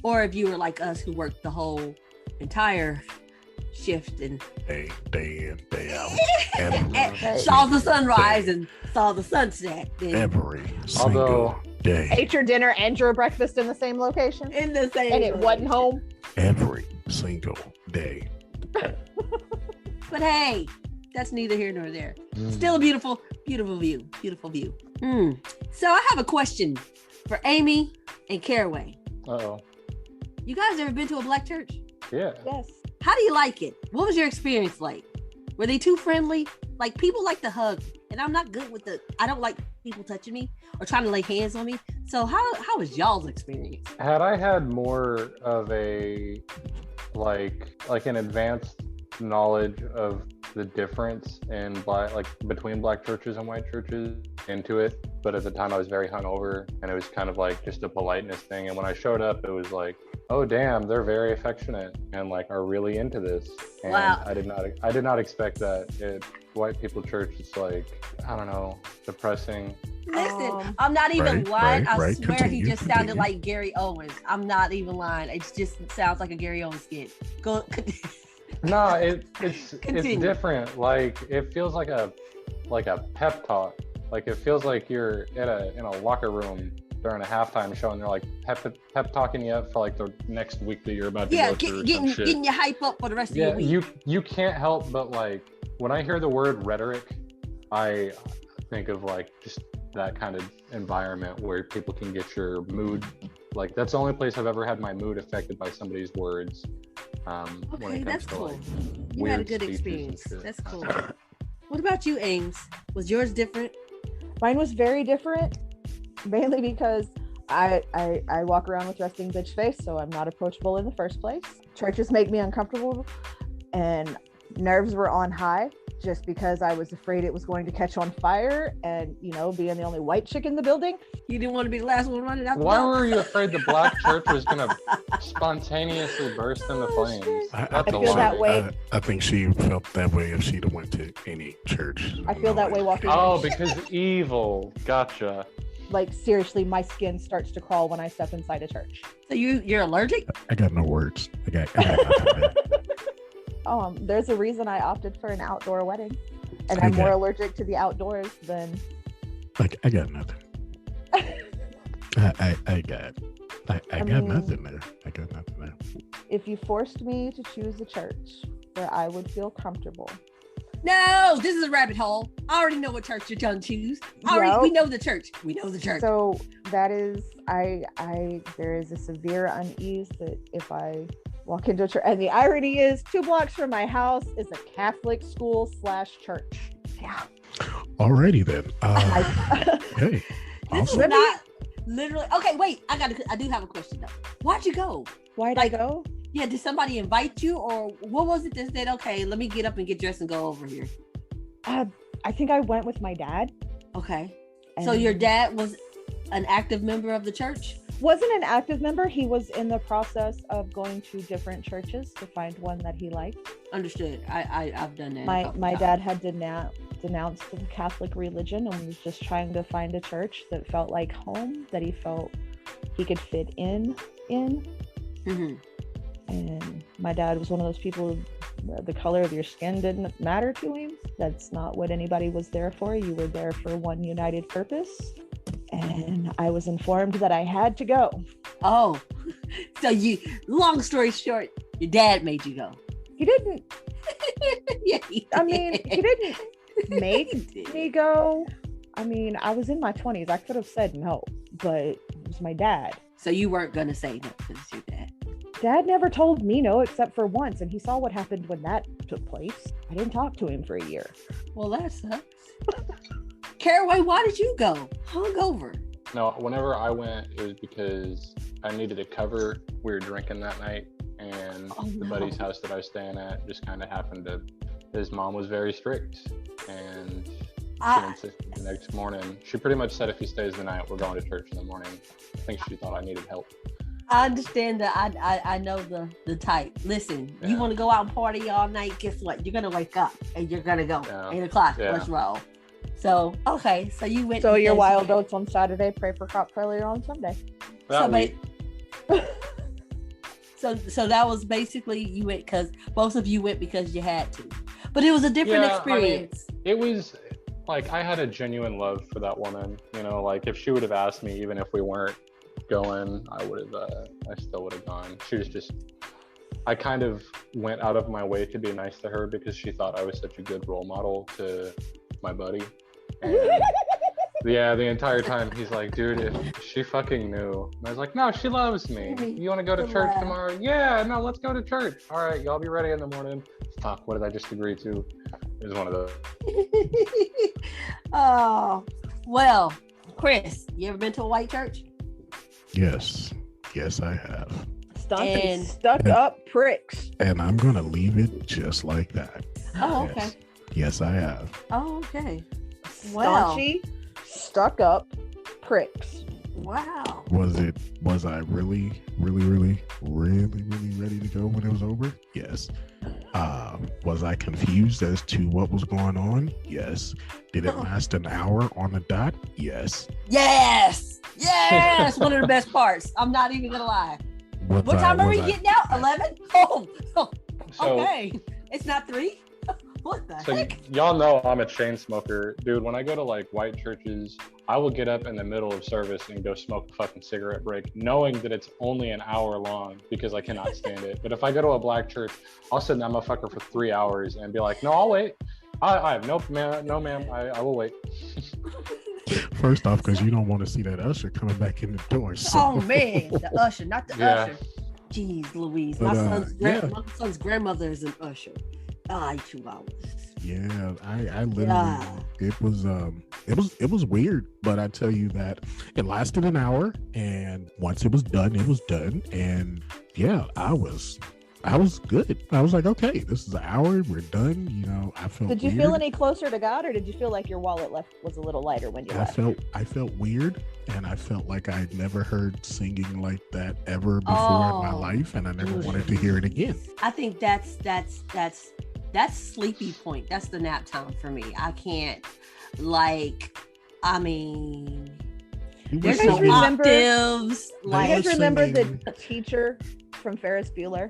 Or if you were like us who worked the whole entire shift and Day in, day out. saw the sunrise and saw the sunset. And Every single Although- day. Ate your dinner and your breakfast in the same location, in the same. and it wasn't home. Every single day. But hey, that's neither here nor there. Still a beautiful, beautiful view. Beautiful view. So I have a question for Amy and Caraway. Uh-oh. You guys ever been to a black church? Yeah. Yes. How do you like it? What was your experience like? Were they too friendly? Like, people like to hug, and I'm not good with I don't like people touching me or trying to lay hands on me. So how was y'all's experience? Had I had more of a like an advanced knowledge of the difference in between black churches and white churches into it, but at the time I was very hungover, and it was kind of like just a politeness thing. And when I showed up, it was like, oh damn, they're very affectionate and like are really into this. And Wow. I did not expect that. White people church is like, I don't know, depressing. Listen, I'm not even lying. I right. swear Continue, he just sounded continue. like Gary Owens. I'm not even lying. It just sounds like a Gary Owens skit. Go. No, it's Continue. different. Like, it feels like a pep talk. Like, it feels like you're in a locker room during a halftime show, and they're like pep talking you up for like the next week that you're about to go through some shit. getting your hype up for the rest of your week. you can't help but like, when I hear the word rhetoric, I think of like just that kind of environment where people can get your mood. Like, that's the only place I've ever had my mood affected by somebody's words. When Okay, it comes that's to, cool. like, You had a weird good speeches and experience. shit. That's cool. What about you, Ames? Was yours different? Mine was very different, mainly because I walk around with resting bitch face, so I'm not approachable in the first place. Churches make me uncomfortable, and nerves were on high just because I was afraid it was going to catch on fire, and being the only white chick in the building. You didn't want to be the last one running out the Why door? were you afraid the black church was gonna spontaneously burst into flames? I That's feel alarming. that way. I think she felt that way if she'd have went to any church. I feel that way walking. Oh, because evil. Gotcha. Like, seriously, my skin starts to crawl when I step inside a church. So you're allergic? I got no words. I got nothing there. There's a reason I opted for an outdoor wedding, and I I'm more got- allergic to the outdoors than. I got nothing. I got mean- nothing there. I got nothing there. If you forced me to choose a church where I would feel comfortable, No, this is a rabbit hole. I already know what church you're gonna choose. Yep. We know the church. We know the church. so that is there is a severe unease that if I walk into a church, and the irony is 2 blocks from my house is a Catholic school / church. Yeah. Alrighty then. I, Hey, This awesome. is not literally. Okay, wait. I do have a question though. Why'd you go? why'd I go? Yeah, did somebody invite you, or what was it that said, okay, let me get up and get dressed and go over here? I think I went with my dad. Okay. So and your dad was an active member of the church? wasn't an active member. He was in the process of going to different churches to find one that he liked. Understood. I've done that. a My couple my times. dad had denounced the Catholic religion and was just trying to find a church that felt like home, that he felt he could fit in. Mhm. And my dad was one of those people, the color of your skin didn't matter to him. That's not what anybody was there for. You were there for one united purpose. And I was informed that I had to go. Oh, so long story short, your dad made you go. He didn't, Yeah, I mean, he didn't make He did. me go. I mean, I was in my 20s. I could have said no, but it was my dad. So you weren't going to say no because it's your dad. Dad never told me no except for once, and he saw what happened when that took place. I didn't talk to him for a year. Well, that sucks. Caraway, why did you go? Hungover. No, whenever I went, it was because I needed a cover. We were drinking that night, and Oh, the no. buddy's house that I was staying at just kind of happened to. His mom was very strict, and she I- insisted the next morning. She pretty much said, if he stays the night, we're going to church in the morning. I think she thought I needed help. I understand that. I know the type. Listen, you Yeah. want to go out and party all night? Guess what? You're gonna wake up and you're gonna go. Yeah. 8:00. Yeah. Let's roll. So okay, so you went. So your because- wild oats on Saturday, pray for crop failure on Sunday. That So, week, So that was basically you went because both of you went because you had to, but it was a different experience. I mean, it was like I had a genuine love for that woman. You know, like if she would have asked me, even if we weren't going, I still would have gone. She was just. I kind of went out of my way to be nice to her because she thought I was such a good role model to my buddy. And yeah, the entire time he's like, dude, if she fucking knew. And I was like, no, she loves me. You want to go to church tomorrow? Yeah, no, let's go to church. All right, y'all be ready in the morning. Fuck, what did I just agree to? It was one of those. Oh, well, Chris, you ever been to a white church? Yes, I have. Stuck up pricks. And I'm gonna leave it just like that. Oh, okay. Yes, I have. Oh, okay. Wow. Staunchy, stuck up pricks. Wow. Was I really ready to go when it was over? Yes. Was I confused as to what was going on? Yes. Did it last an hour on the dot? Yes. Yes. One of the best parts. I'm not even gonna lie. What time are we getting out? 11? Oh, okay. It's not 3? What the heck? Y'all know I'm a chain smoker. Dude, when I go to like white churches, I will get up in the middle of service and go smoke a fucking cigarette break, knowing that it's only an hour long because I cannot stand it. But if I go to a black church, I'll sit in that motherfucker for 3 hours and be like, no, I'll wait. I have no ma'am, I will wait. First off, because you don't want to see that usher coming back in the door. So. Oh man, the usher, not the usher. Jeez Louise. But, my son's grandmother is an usher. 2 hours. Yeah, I literally it was weird, but I tell you that it lasted an hour, and once it was done, and yeah, I was good. I was like, okay, this is an hour, we're done. You know, I felt. Did you feel any closer to God, or did you feel like your wallet was a little lighter when you left? I felt weird, and I felt like I'd never heard singing like that ever before in my life, and I never wanted to hear it again. I think that's sleepy point. That's the nap time for me. I can't there's no octaves. Do you guys remember the teacher from Ferris Bueller?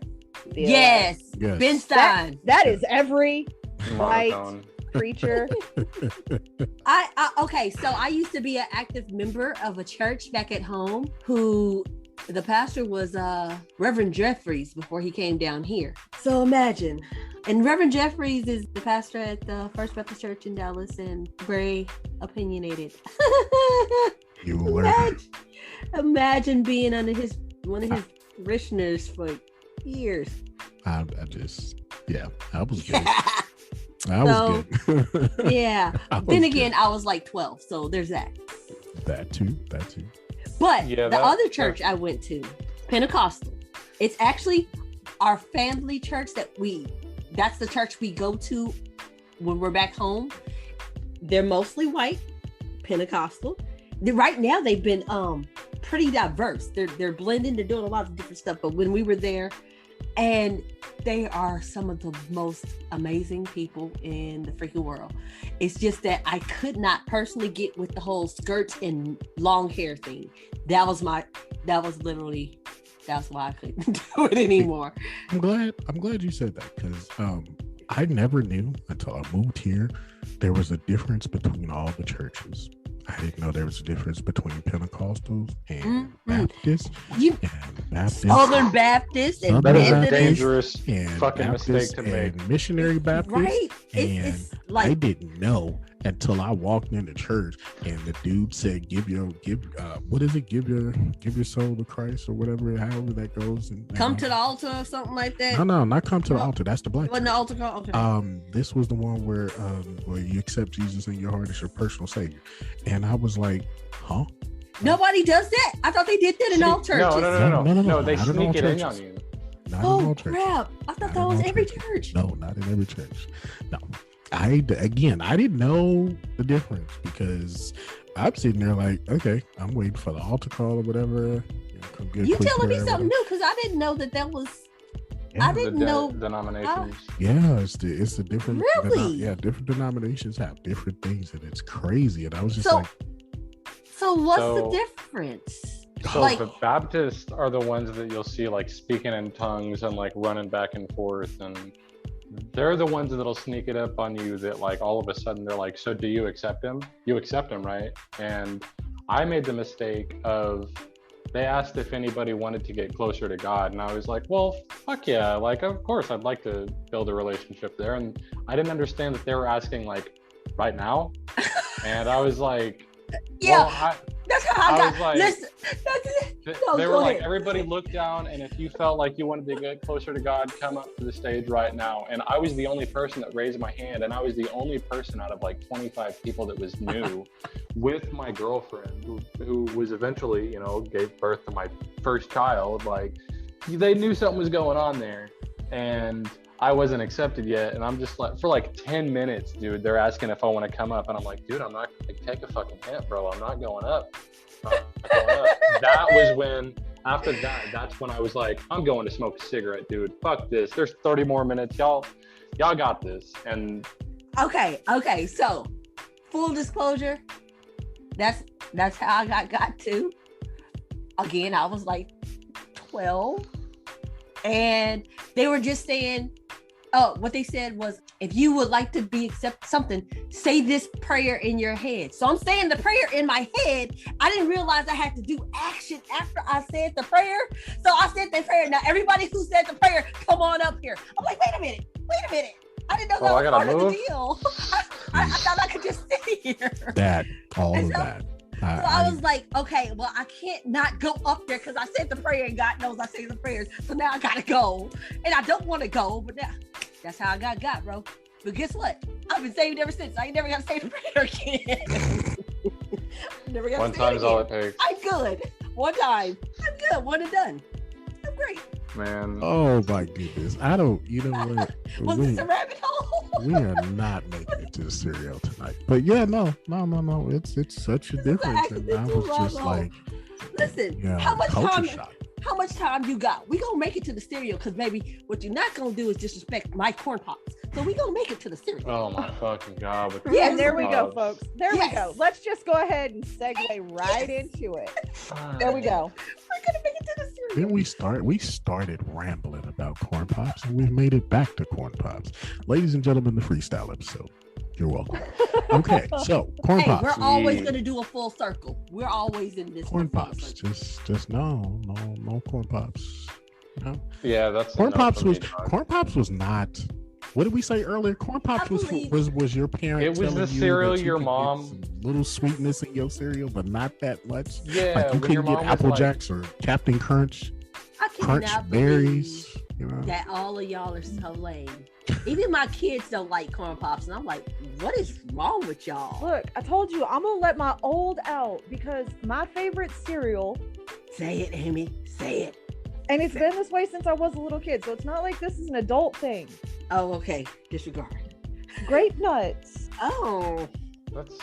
Yes. Ben Stein. That is every white preacher. Okay, so I used to be an active member of a church back at home who the pastor was Reverend Jeffries before he came down here. So imagine. And Reverend Jeffries is the pastor at the First Baptist Church in Dallas and very opinionated. You will learn. Imagine being under one of his parishioners for years. I was good. I was good. Yeah. Then again, I was like 12, so there's that. That too. But the other church I went to, Pentecostal, it's actually our family church that's the church we go to when we're back home. They're mostly white, Pentecostal. Right now they've been pretty diverse. They're blending, they're doing a lot of different stuff. But when we were there, and they are some of the most amazing people in the freaking world. It's just that I could not personally get with the whole skirts and long hair thing. That's why I couldn't do it anymore. I'm glad you said that, because I never knew until I moved here there was a difference between all the churches. I didn't know there was a difference between Pentecostals and Baptists. Southern Baptists and that is a Methodist dangerous and fucking Baptist mistake to make. And missionary Baptist. Right. And like, I didn't know until I walked into church and the dude said, give your soul to Christ, or whatever, however that goes. And come to the altar or something like that. No, not come to the altar. That's the black. Wasn't the altar called? Okay. This was the one where you accept Jesus in your heart as your personal savior. And I was like, huh? Nobody does that. I thought they did that in all churches. No, they sneak it in on you. Not in all churches. Crap. I thought that was every church. No, not in every church. No. I didn't know the difference, because I'm sitting there like, okay, I'm waiting for the altar call or whatever. You telling me something new, because I didn't know that was. Yeah, I didn't know denominations. Yeah, it's the different. Really? Different denominations have different things, and it's crazy. And I was just like, so what's the difference? So Like- the Baptists are the ones that you'll see like speaking in tongues and like running back and forth, and they're the ones that'll sneak it up on you that like all of a sudden they're like, so do you accept him? You accept him, right? And I made the mistake of, they asked if anybody wanted to get closer to God, and I was like, well, fuck yeah, like of course I'd like to build a relationship there. And I didn't understand that they were asking like right now. And I was like, Yeah, well, that's how I I got. was like- Listen, that's it. No, they go were like, ahead. everybody look down, and if you felt like you wanted to get closer to God, come up to the stage right now. And I was the only person that raised my hand, and I was the only person out of like 25 people that was new with my girlfriend who was eventually, you know, gave birth to my first child. Like, they knew something was going on there, and I wasn't accepted yet. And I'm just like, for like 10 minutes, dude, they're asking if I want to come up, and I'm like, dude, I'm not, like, take a fucking hint, bro, I'm not going up. That was when, after that, that's when I was like, I'm going to smoke a cigarette, dude. Fuck this. There's 30 more minutes. Y'all got this. And Okay. So, full disclosure, that's how I got to. Again, I was like 12, and they were just saying, what they said was, if you would like to be accept something, say this prayer in your head. So I'm saying the prayer in my head. I didn't realize I had to do action after I said the prayer. So I said the prayer. Now everybody who said the prayer, come on up here. I'm like, wait a minute. I didn't know that was part of the deal. I thought I could just sit here. That, all And of so- that. So I was like, okay, well, I can't not go up there because I said the prayer and God knows I say the prayers. So now I gotta go. And I don't want to go, but that's how I got, bro. But guess what? I've been saved ever since. I ain't never got to say the prayer again. Never got one to say it time's all again. it takes. I'm good. One time. I'm good. One and done. I'm great. Man. Oh my goodness. I don't, you know what? Was this a rabbit hole? We are not making it to the cereal tonight. But yeah, no. It's such a difference. And I was just like, Listen, yeah, how much culture time? shock. How much time you got? We gonna make it to the cereal because baby, what you're not gonna do is disrespect my corn pops. So we gonna make it to the cereal. Oh my fucking God. With Yeah, And there we go, Pops. folks. There we Yes. go. Let's just go ahead and segue right into it. There we go. We're gonna make it to the cereal. Then we started rambling about corn pops, and we've made it back to corn pops. Ladies and gentlemen, the freestyle episode. You're welcome. Okay, so corn Hey, pops. we're always gonna do a full circle. We're always in this Corn full pops. circle. Just no corn pops. No. Yeah, that's Corn enough pops for me, was dog. corn pops was not. What did we say earlier? Corn pops believe- was your parent. It was telling the you cereal that you your could get mom- some little sweetness in your cereal, but not that much. Yeah, Like you when your couldn't get mom was Apple like, Jacks or Captain Crunch, I Crunch cannot berries. believe You know. that all of y'all are so lame. Even my kids don't like corn pops, and I'm like, what is wrong with y'all? Look, I told you I'm gonna let my old out because my favorite cereal, Say it, Amy. Say it. and it's been this way since I was a little kid, so it's not like this is an adult thing. Oh, okay. Disregard. Grape nuts. Oh. That's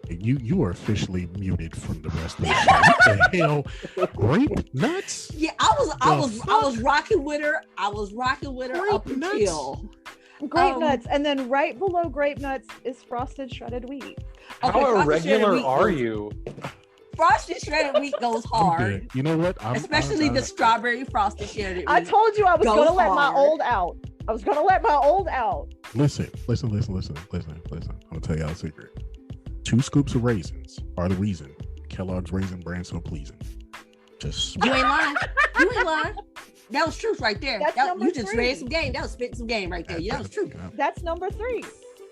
You are officially muted from the rest of the show. What the hell? Grape nuts? Yeah, I was fuck? rocking with her. I was rocking with her Grape up until. Grape nuts, and then right below grape nuts is frosted shredded wheat. how Frosted Shredded irregular Wheat are goes- you? Frosted shredded wheat goes I'm hard, good. You know what? especially the strawberry frosted shredded wheat. I told you I was Goes gonna let my hard. old out. I was gonna let my old out. Listen. I'm gonna tell y'all a secret. 2 scoops of raisins are the reason Kellogg's Raisin Bran so pleasing. Just You ain't lying. You ain't lying. That was truth right there. That's number You just 3. read some game. That was spitting some game right there. Yeah, that was true. That's number 3.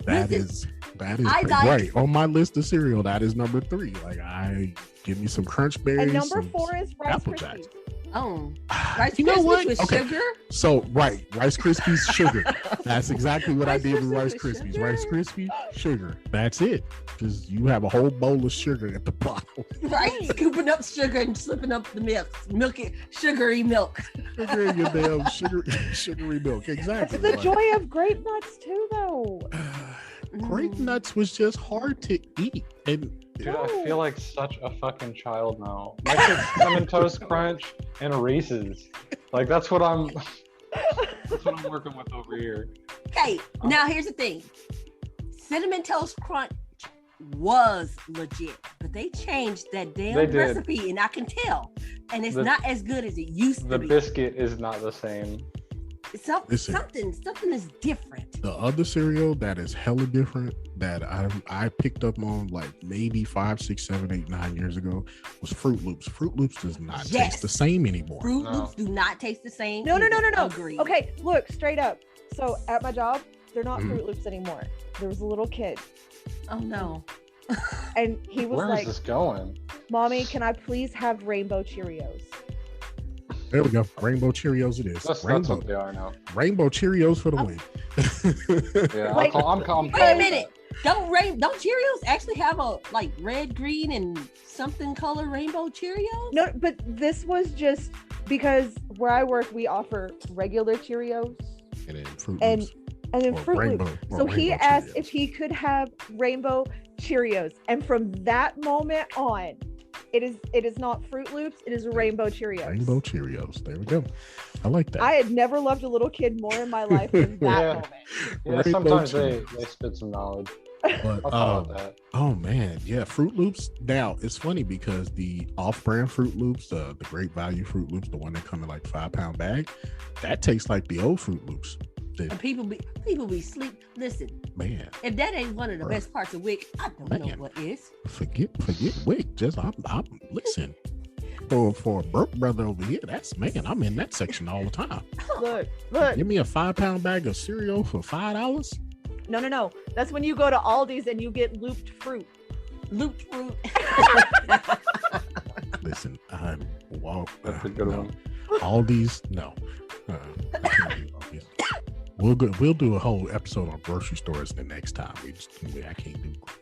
That Listen, is I like- right on my list of cereal. That is number 3. Like, I give me some Crunch berries. And number some 4 is Rice Apple Krispies. Jacks. Oh, Rice You know Krispies what? with Okay. sugar. So right, Rice Krispies sugar. That's exactly what I Rice did with Krispies Rice with Krispies. sugar? Rice Krispies sugar. That's it. Just you have a whole bowl of sugar at the bottom. Right, scooping up sugar and slipping up the milk, sugary milk. Sugar in your damn sugary milk. Exactly. It's the Like, joy of grape nuts too, though. grape nuts was just hard to eat, and Dude, I feel like such a fucking child now. My kid's Cinnamon Toast Crunch and Reese's. Like that's what I'm working with over here. Okay, now here's the thing. Cinnamon Toast Crunch was legit, but They changed that damn They did. recipe, and I can tell. And it's not as good as it used to The be. biscuit is not the same. Listen. Something is different. The other cereal that is hella different that I picked up on like maybe 5, 6, 7, 8, 9 years ago was Fruit Loops. Fruit Loops does not taste the same anymore. Fruit No. Loops do not taste the same. No. Agreed. Okay, look, straight up. So at my job, they're not Mhm. Fruit Loops anymore. There was a little kid, Oh no. and he was Where like, is this going? "Mommy, can I please have Rainbow Cheerios?" There we go. Rainbow Cheerios it is. That's Rainbow, what they are now. Rainbow Cheerios for the win. Yeah, Like- I'm calling. Wait a minute. Don't Cheerios actually have a like red, green, and something color rainbow Cheerios? No, but this was just because where I work, we offer regular Cheerios And then Fruit and Loops. and then Or Fruit Rainbow- Loops. or So he Rainbow asked Cheerios. if he could have Rainbow Cheerios, and from that moment on, it is not Fruit Loops. It is Rainbow Cheerios. Rainbow Cheerios. There we go. I like that. I had never loved a little kid more in my life than that Yeah. moment. Yeah, Rainbow sometimes they Cheerios. spit some knowledge. But, I'll call it that. oh man, yeah, Fruit Loops. Now it's funny because the off-brand Fruit Loops, the great value Fruit Loops, the one that come in like 5-pound bag, that tastes like the old Fruit Loops. And people be sleep. Listen, Man, if that ain't one of the Bruh. best parts of Wick, I don't know Man. what is. forget Wick. Just I'm listen. For a broke brother over here, I'm in that section all the time. Look. Give me a 5-pound bag of cereal for $5. No. That's when you go to Aldi's and you get looped fruit. Looped fruit. Listen, That's a good one. Aldi's, no. I can't do Aldi's. We'll do a whole episode on grocery stores the next time. I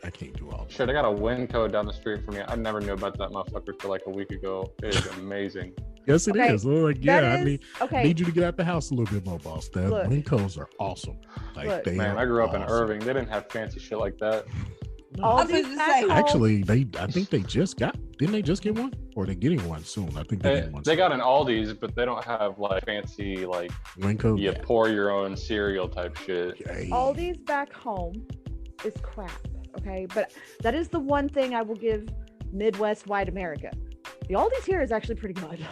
can't do all Shit, I got a win code down the street from me. I never knew about that motherfucker till like a week ago. It is amazing. Yes, it Okay, is. Like, That yeah, is- I need you to get out the house a little bit more, boss. The Look. Wincos are awesome. Like Look. they Man, are I grew up in awesome. Irving. They didn't have fancy shit like that. No. I was Aldi's gonna back say, home. Actually, I think they just didn't they just get one? Or they're getting one soon. I think they're They, getting one they soon. got an Aldi's, but they don't have like fancy like Winco. you pour your own cereal type shit. Hey. Aldi's back home is crap. Okay, but that is the one thing I will give Midwest white America. The Aldi's here is actually pretty good.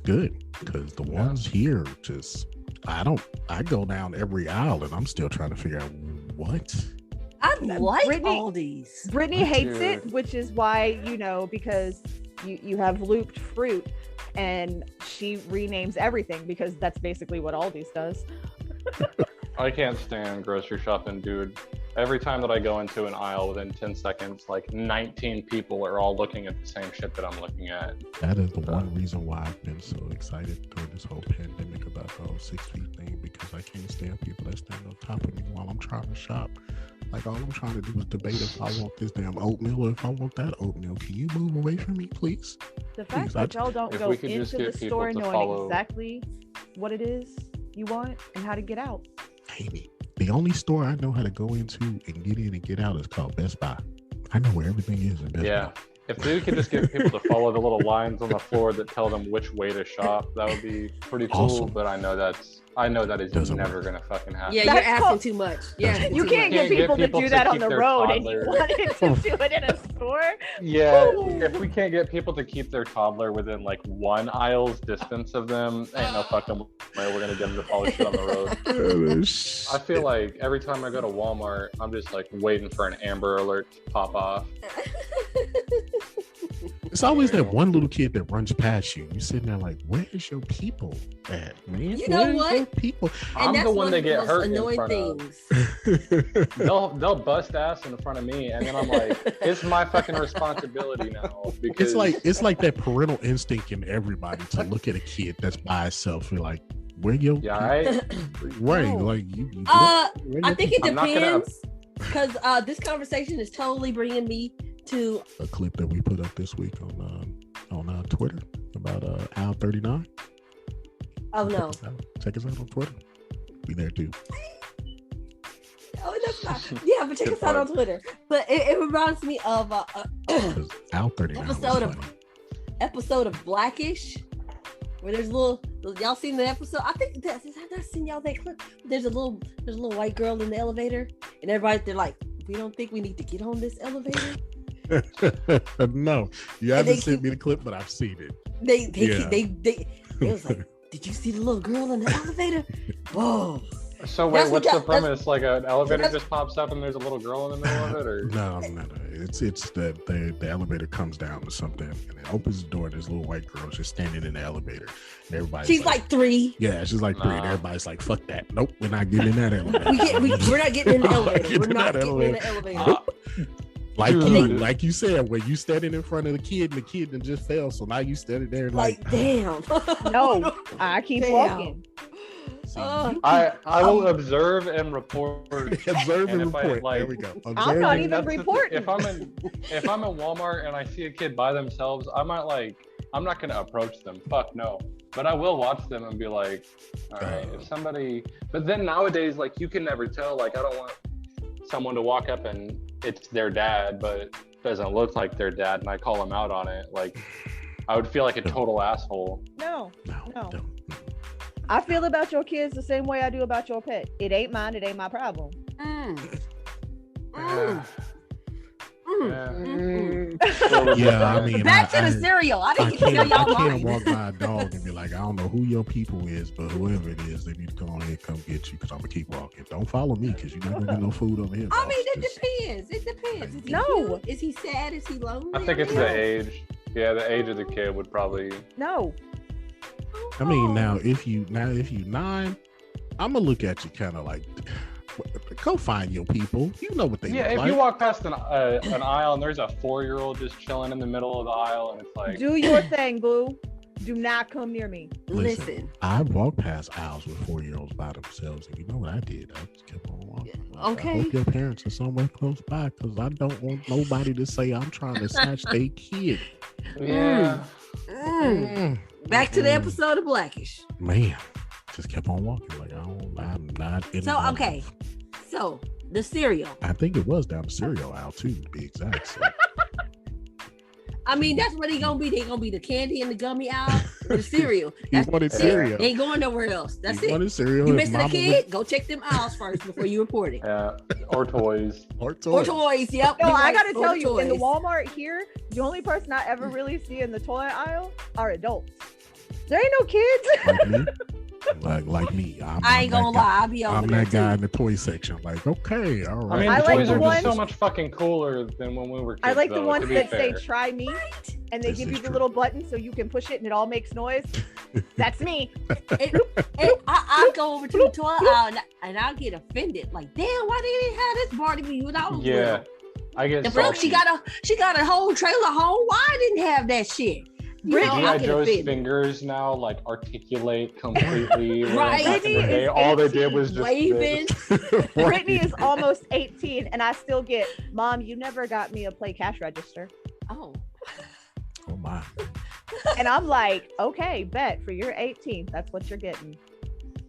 Good, because the ones here just I go down every aisle and I'm still trying to figure out what. I like Brittany- Aldi's. Brittany hates Dude. it, which is why, because you have looped fruit, and she renames everything because that's basically what Aldi's does. I can't stand grocery shopping, dude. Every time that I go into an aisle within 10 seconds, like 19 people are all looking at the same shit that I'm looking at. That is the one reason why I've been so excited during this whole pandemic about the whole 6 feet thing, because I can't stand people that stand on top of me while I'm trying to shop. Like, all I'm trying to do is debate if I want this damn oatmeal or if I want that oatmeal. Can you move away from me, please? The fact Please, that y'all don't if go we could just into the get people store to knowing follow- exactly what it is you want and how to get out. Amy, the only store I know how to go into and get in and get out is called Best Buy. I know where everything is in Best Yeah. Buy. If we could just get people to follow the little lines on the floor that tell them which way to shop, that would be pretty cool. Awesome. But I know that is Doesn't never work. gonna fucking happen. Yeah, That's you're asking called- too much. That's You too can't much. get people to people do to that on keep the their road and toddler. you wanted to do it in a store. Yeah, Ooh. if we can't get people to keep their toddler within like one aisle's distance of them, ain't no fucking way we're gonna get them to follow shit on the road. I feel like every time I go to Walmart, I'm just like waiting for an Amber Alert to pop off. It's always that one little kid that runs past you. You're sitting there like, where's your people at, man? You know Where's what? your people? I'm the one that get hurt in annoying front of. things. They'll bust ass in front of me, and then I'm like, it's my fucking responsibility now. Because It's like that parental instinct in everybody to look at a kid that's by itself. You're like, where your yeah, right. right? No. Like you where I your think it I'm not gonna- depends because this conversation is totally bringing me to a clip that we put up this week on Twitter about Al 39. oh no, Check us out on Twitter. Be there too. oh that's not but check Good us out on point. Twitter. But it reminds me of 'Cause Al 39 was episode of funny. Blackish, where there's a little y'all seen the episode? I think have I not seen y'all that clip? There's a little white girl in the elevator, and everybody they're like, we don't think we need to get on this elevator. No, you haven't sent me the clip, but I've seen it. They was like, did you see the little girl in the elevator? Whoa. So wait, what's the premise? Like an elevator just pops up and there's a little girl in the middle of it, or no. It's that the elevator comes down to something and it opens the door. And there's a little white girl just standing in the elevator, and everybody's she's like 3. Yeah, she's like 3, and everybody's like, "Fuck that! Nope, we're not getting in that elevator. We're not getting in the elevator. We're not getting in the elevator." Like you said, when you standing in front of the kid and the kid and just fell, so now you standing there like damn. No, I keep walking. I will observe and report. Observe and report. There we go. I'm not even reporting. If I'm in Walmart and I see a kid by themselves, I'm not gonna approach them. Fuck no. But I will watch them and be like, all right, if somebody. But then nowadays, like, you can never tell. Like, I don't want someone to walk up and it's their dad, but it doesn't look like their dad, and I call them out on it. Like, I would feel like a total asshole. No. I feel about your kids the same way I do about your pet. It ain't mine. It ain't my problem. Yeah, I mean, back to the cereal. I can't walk by a dog and be like, I don't know who your people is, but whoever it is, they need to go on here and come get you, because I'm gonna keep walking. Don't follow me, because you're not gonna get no food over here. I mean, it depends. It depends. Is he cute? Is he sad? Is he lonely? I think it's the age. Yeah, the age of the kid would probably. No. I mean, now if you 9, I'm gonna look at you kind of like, go find your people. You know what they look like. Yeah, if you walk past an aisle and there's a 4-year-old just chilling in the middle of the aisle, and it's like, do your thing, boo. Do not come near me. Listen. I walked past aisles with 4-year-olds by themselves, and you know what I did? I just kept on walking. Okay. I hope your parents are somewhere close by, because I don't want nobody to say I'm trying to snatch their kid. Yeah. Back to the episode of Blackish. Man, just kept on walking. Like, I'm not in. So, okay. So, the cereal. I think it was down the cereal aisle, too, to be exact. So. I mean, that's what they gonna be. They gonna be the candy and the gummy aisle, or the cereal. He wanted cereal. They ain't going nowhere else. That's it. Wanted cereal. You missing a kid? Go check them aisles first before you report it. Yeah, or toys. Or toys. Yep. No, I gotta tell you, in the Walmart here, the only person I ever really see in the toy aisle are adults. There ain't no kids. Like me. I ain't gonna lie. I'll be over I'm there that guy too. in the toy section. Like, okay, all right. I mean, I the like toys the are ones- just so much fucking cooler than when we were kids. I like the though, ones to be that fair. say "try me," and they This give is you the true. little button so you can push it and it all makes noise. That's me. I go over to the toy aisle and I'll get offended. Like, damn, why they didn't have this Barty me when I was Yeah, little? I get If look, salty. she got a whole trailer home. Why I didn't have that shit? You know, G.I. I get Joe's offended. fingers now like articulate completely. Right. Back in the Brittany day, is all they did was just waving. Brittany is almost 18, and I still get, "Mom, you never got me a play cash register." Oh. Oh my. And I'm like, "Okay, bet for your 18th, that's what you're getting."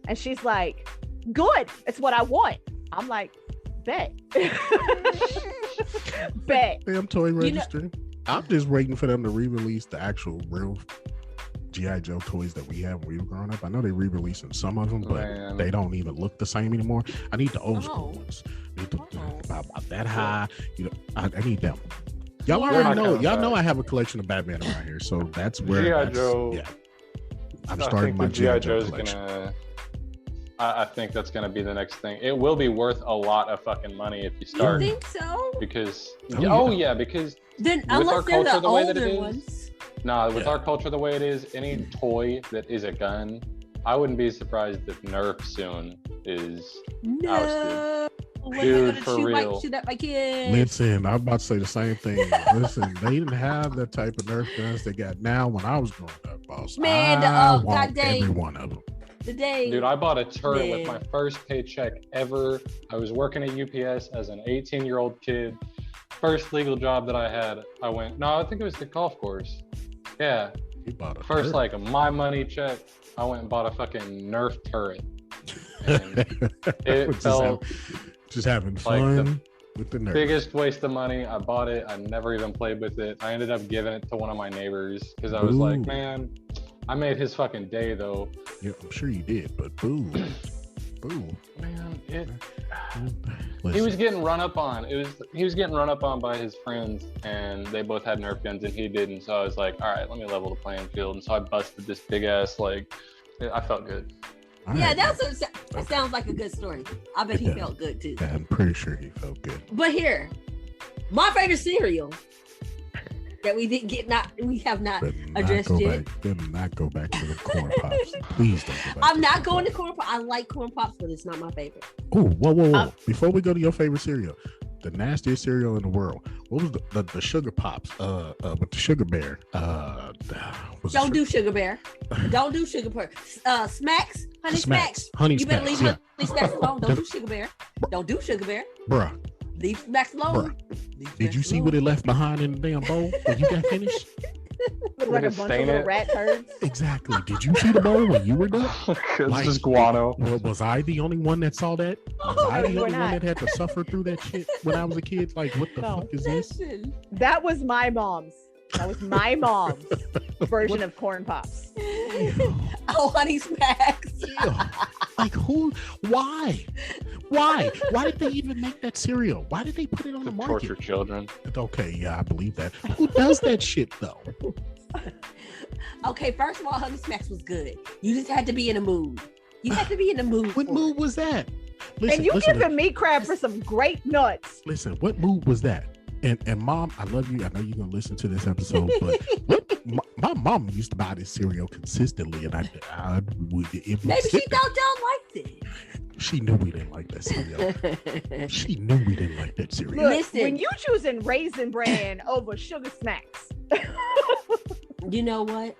And she's like, "Good, it's what I want." I'm like, "Bet." Bet. Damn toy register. I'm just waiting for them to re-release the actual real G.I. Joe toys that we had when we were growing up. I know they re-releasing some of them, but Man. they don't even look the same anymore. I need the old school Oh. ones. I need the, Oh. about that high. You know, I need them. Y'all Yeah. already We're not know. coming Y'all back. know I have a collection of Batman around here, so that's where G.I. that's, Joe. Yeah, I'm I starting think my the G.I. G.I. Joe Joe's collection. gonna. I think that's gonna be the next thing. It will be worth a lot of fucking money if you You start. think so? Because Oh, yeah, because Then With our unless they're culture the the way that it older is, ones. with our culture the way it is, any toy that is a gun, I wouldn't be surprised if Nerf soon is No. When Dude, they're for gonna real. shoot at my kids. Listen, I'm about to say the same thing. Listen, they didn't have that type of Nerf guns they got now when I was growing up, boss. Man, I want goddamn. every one of them. The day. Dude, I bought a turret with Man. my first paycheck ever. I was working at UPS as an 18-year-old kid. First legal job that I had, I went, no, I think it was the golf course. Yeah, You bought a first turret. like my money check, I went and bought a fucking Nerf turret. And it Just felt just having like fun with the Nerf. biggest waste of money. I bought it. I never even played with it. I ended up giving it to one of my neighbors because I was like, Ooh. man, I made his fucking day though. Yeah, I'm sure you did, but boo. Boo. Man, he Listen, was getting run up on. He was getting run up on by his friends, and they both had Nerf guns, and he didn't. So I was like, all right, let me level the playing field. And so I busted this big ass I felt good. Yeah, that sounds like a good story. I bet he felt good too. Yeah, I'm pretty sure he felt good. But here, my favorite cereal that we have not addressed yet. Better not go back to the corn pops. Please don't go back. I'm not going to corn pops. I like corn pops, but it's not my favorite. Oh, whoa. Before we go to your favorite cereal, the nastiest cereal in the world. What was the sugar pops? With the sugar bear. Don't do sugar bear. Don't do sugar bear. Smacks, honey smacks. Honey you better smacks. leave honey smacks alone. Don't do sugar bear. Don't do sugar bear. Bruh. Leave smacks alone. Did you see what it left behind in the damn bowl when you got finished? Looked like a bunch of little rat turds. Exactly. Did you see the bowl when you were done? It's just guano. Was I the only one that saw that? Was I the only one that had to suffer through that shit when I was a kid? Like, what the fuck is this? That was my mom's. That was my mom's version of corn pops. Oh, honey smacks. Like who? Why? Why did they even make that cereal? Why did they put it on the market? Torture children. Okay, yeah, I believe that. Who does that shit though? Okay, first of all, honey smacks was good. You just had to be in a mood. You had to be in a mood. What mood was that? Listen, and you giving me crap for some great nuts. Listen, what mood was that? And mom, I love you. I know you're gonna listen to this episode, but my mom used to buy this cereal consistently, and I would. Maybe she thought y'all liked it. She knew we didn't like that cereal. She knew we didn't like that cereal. Look, Listen, when you choosing Raisin Bran over Sugar Smacks, you know what?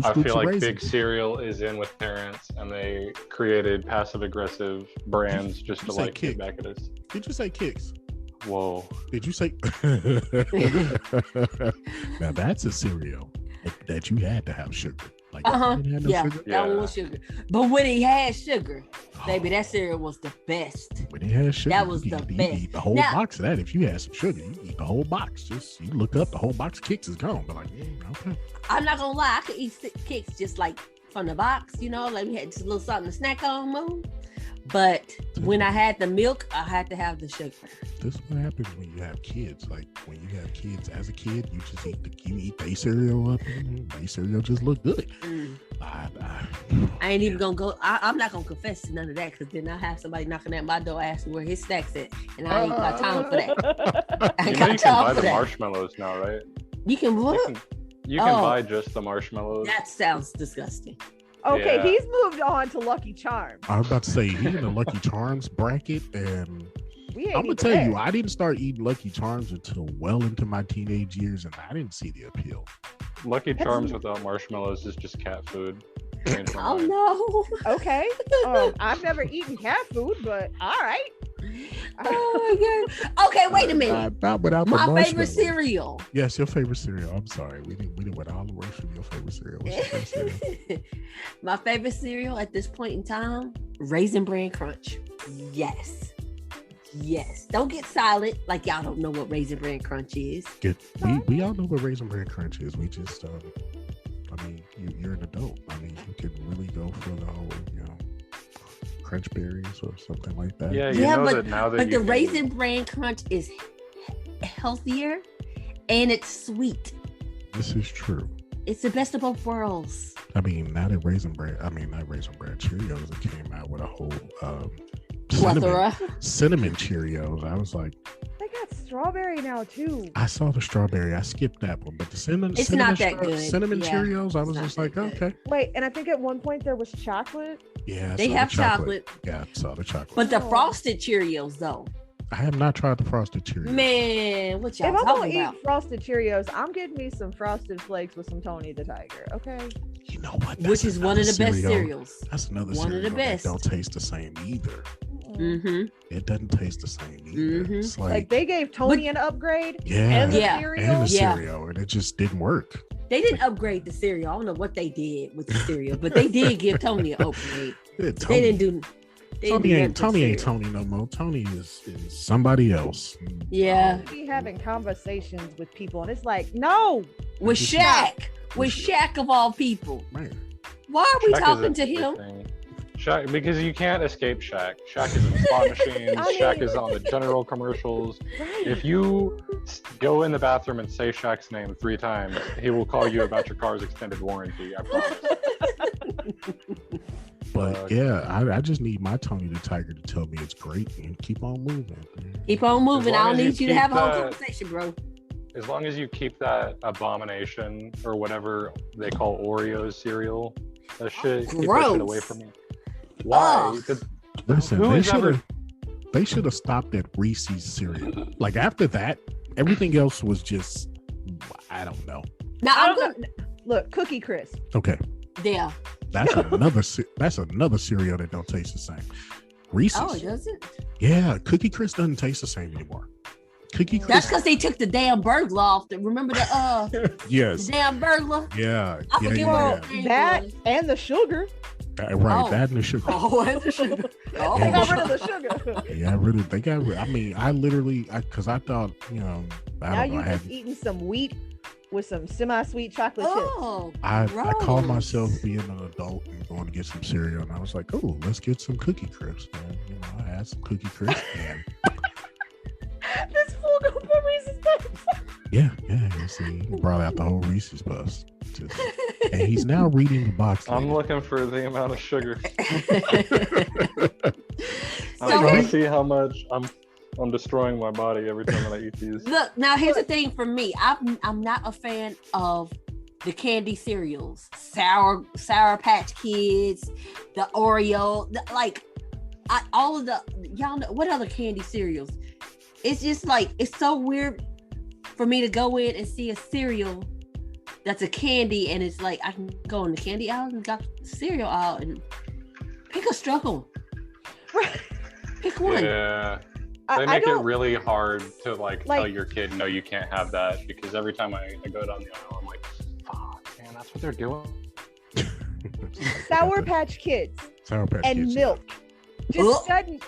I feel like Big Cereal is in with parents, and they created passive aggressive brands just to like get back at us. Did you say Kicks? Whoa. Did you say? Now that's a cereal that you had to have sugar. Like, Sugar? That one was sugar. But when he had sugar, baby, that cereal was the best. When he had sugar, that was the best. You eat the whole box of that. If you had some sugar, you eat the whole box. Just you look up, the whole box of Kicks is gone. But like, okay. I'm not gonna lie, I could eat Kicks just like from the box, like we had just a little something to snack on mode. But when I had the milk, I had to have the sugar. This is what happens when you have kids. Like when you have kids, as a kid, you just eat the cereal up. The cereal just look good. I ain't even gonna go. I'm not gonna confess to none of that, because then I have somebody knocking at my door asking where his snacks at, and I ain't got time for that. You can buy the marshmallows now, right? You can what? You can buy just the marshmallows. That sounds disgusting. Okay, he's moved on to Lucky Charms. I was about to say he's in the Lucky Charms bracket, and I'm gonna tell you, I didn't start eating Lucky Charms until well into my teenage years, and I didn't see the appeal. Lucky Charms without marshmallows is just cat food. Oh no. Okay. I've never eaten cat food, but all right. Oh my god. Okay, wait a minute. Not without my favorite cereal. Yes, your favorite cereal. I'm sorry, we didn't went all the way from your favorite cereal. What's your favorite cereal? My favorite cereal at this point in time, Raisin Bran Crunch. Yes. Don't get silent like y'all don't know what Raisin Bran Crunch is. We all know what Raisin Bran Crunch is. We just you're an adult. You can really go for the whole crunch berries or something like that. But the Raisin Bran Crunch is healthier and it's sweet. This is true. It's the best of both worlds. Now that not Raisin Bran Cheerios, it came out with a whole cinnamon Cheerios. I was like, they got strawberry now too. I saw the strawberry. I skipped that one, but the cinnamon not that good. Cinnamon Cheerios, I was just like, okay. Wait, and I think at one point there was chocolate. Yeah, they have chocolate. Yeah, I saw the chocolate. But the frosted Cheerios, though. I have not tried the frosted Cheerios. Man, what y'all talking about? If I'm gonna eat frosted Cheerios, I'm getting me some Frosted Flakes with some Tony the Tiger. Okay. You know what? Which is one of the best cereals. That's another one cereal of the best. That don't taste the same either. Mm-hmm. It doesn't taste the same either. Mm-hmm. It's like they gave Tony an upgrade. And the cereal, and it just didn't work. They didn't upgrade the cereal. I don't know what they did with the cereal, but they did give Tony an upgrade. They didn't do. Tony ain't Tony no more. Tony is somebody else. Yeah. We be having conversations with people, and it's like, no. With Shaq of all people. Man. Why are we talking to him? Shaq, because you can't escape Shaq. Shaq is in slot machines. Shaq is on the general commercials. Right. If you go in the bathroom and say Shaq's name 3 times, he will call you about your car's extended warranty. I promise. But yeah, I just need my Tony the Tiger to tell me it's great and keep on moving. Keep on moving. I long don't as you need you to keep have a whole that- conversation, bro. As long as you keep that abomination or whatever they call Oreos cereal, that shit, keep that Gross. shit away from me. Why? Ugh. 'Cause Listen, who has ever- they should have stopped at Reese's cereal. Like after that, everything else was just, I don't know. Now I I'm don't gonna. know. Look, Cookie Crisp. Okay, Yeah. that's another cereal that don't taste the same. Reese's, Oh, does it? yeah, Cookie Crisp doesn't taste the same anymore. Cookie That's Crisp, because they took the damn burglar off. Remember the yes, damn burglar? yeah, I yeah, forget Well, what his name that was. and the sugar. right, Oh. that and the sugar. Oh, and the sugar. Oh, They Yeah. got rid of the sugar. Yeah, really, they got rid. I mean, I literally, because I thought, I Now don't know, you just eating some wheat with some semi-sweet chocolate chips. Oh, I called gross. myself being an adult and going to get some cereal, and I was like, "Oh, let's get some Cookie Crisp." And I had some Cookie Crisp, and This fool gonna put Reese's Puffs. yeah, you see, he brought out the whole Reese's Puffs, and he's now reading the box. I'm later. looking for the amount of sugar. So I'm trying here's- to see how much I'm destroying my body every time that I eat these. Look, now here's the thing for me. I'm not a fan of the candy cereals, sour Patch Kids, the Oreo, all of the y'all know what other candy cereals. It's just like it's so weird for me to go in and see a cereal that's a candy, and it's like I can go in the candy aisle and got the cereal aisle and pick a struggle. Pick one. Yeah. I They make it don't. really hard to like tell Like- your kid, no, you can't have that, because every time I go down the aisle, I'm like, fuck, man, that's what they're doing. Sour Patch Kids Sour Patch and Kids. milk. Ugh. Just sudden.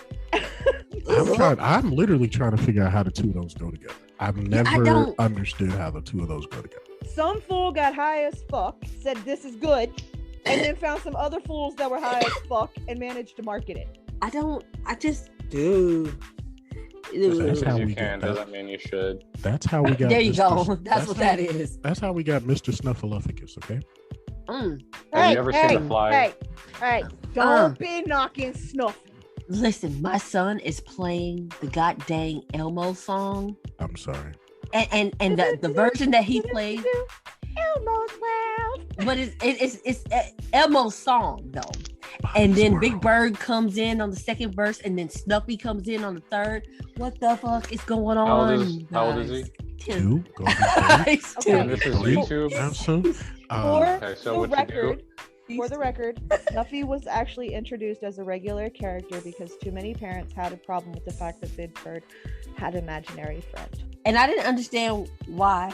I'm literally trying to figure out how the two of those go together. I've never don't. understood how the two of those go together. Some fool got high as fuck, said this is good, and then found some other fools that were high as fuck and managed to market it. I just do. Just That's because how you we can get that. doesn't mean you should. That's how we got. There you Mr. go. That's what that is. That's how we got Mr. Snuffleupagus. Okay. Mm. Have you ever seen the fly? Hey, don't be knocking Snuffy. Listen, my son is playing the god dang Elmo song, I'm sorry. and the version that he plays, Elmo's World. but it's Elmo's song though. And then Big Bird comes in on the second verse, and then Snuffy comes in on the third. What the fuck is going on? How old is he? Two. Gonna be three. He's two. And this is Three. YouTube. How soon? Okay, so what For the record, Snuffy was actually introduced as a regular character because too many parents had a problem with the fact that Big Bird had an imaginary friend. And I didn't understand why.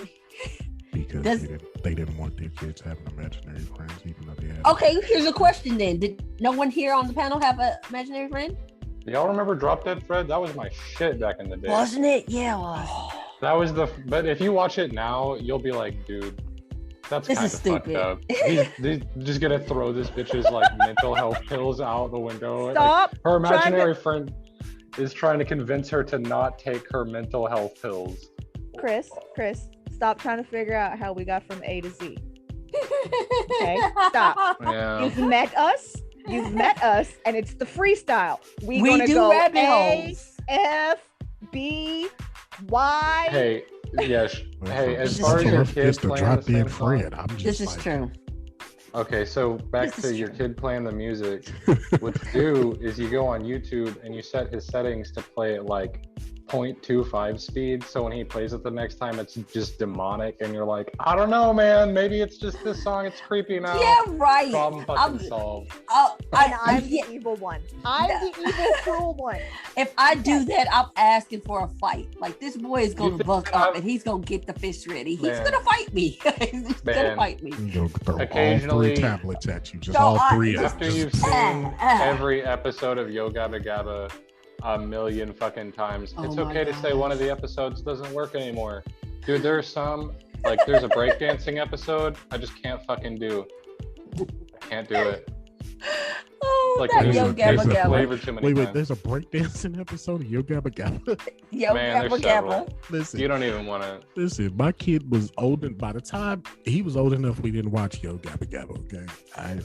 Because Does- they didn't want their kids having imaginary friends, even though they had. Okay, here's a question then. Did no one here on the panel have an imaginary friend? Do y'all remember Drop Dead Fred? That was my shit back in the day. Wasn't it? Yeah, it was. That was but if you watch it now, you'll be like, dude, that's This kind is of fucked stupid. up. He's just gonna throw this bitch's like mental health pills out the window. Like, Stop. her trying to- imaginary friend is trying to convince her to not take her mental health pills. Chris, stop trying to figure out how we got from A to Z. Okay, stop. Yeah. You've met us, and it's the freestyle. We We gonna do go rabbit A, holes. F, B, Y. Hey, yes. Hey, as This far is as your true. kid It's the playing drop the same dead song. Fred. I'm just This is like, true. Okay, so back This is to your true. kid playing the music. What you do is you go on YouTube and you set his settings to play at like 0.25 speed. So when he plays it the next time, it's just demonic, and you're like, I don't know, man. Maybe it's just this song. It's creepy now. Yeah, right. Problem I'm- fucking solved. And I'm Yeah, the evil one. I'm the evil cruel one. if I do that, I'm asking for a fight. Like this boy is gonna think buck I've- up and he's gonna get the fish ready. He's Man. gonna fight me. He's gonna Man. fight me. you know, throw all Occasionally- three tablets at you, just So all I- three of them. After you've Just- seen every episode of Yo Gabba Gabba a million fucking times, Oh it's my okay to say gosh. one of the episodes doesn't work anymore. Dude, there's some, like there's a breakdancing episode I just can't fucking do. I can't do it. Oh Like Not when Yo you Gabba taste the Gabba. flavor too many Wait, times. there's a breakdancing episode of Yo Gabba Gabba. Yo Man, Gabba there's several. Gabba. Listen, You don't even want to. listen, my kid was old, and by the time he was old enough, we didn't watch Yo Gabba Gabba. Okay,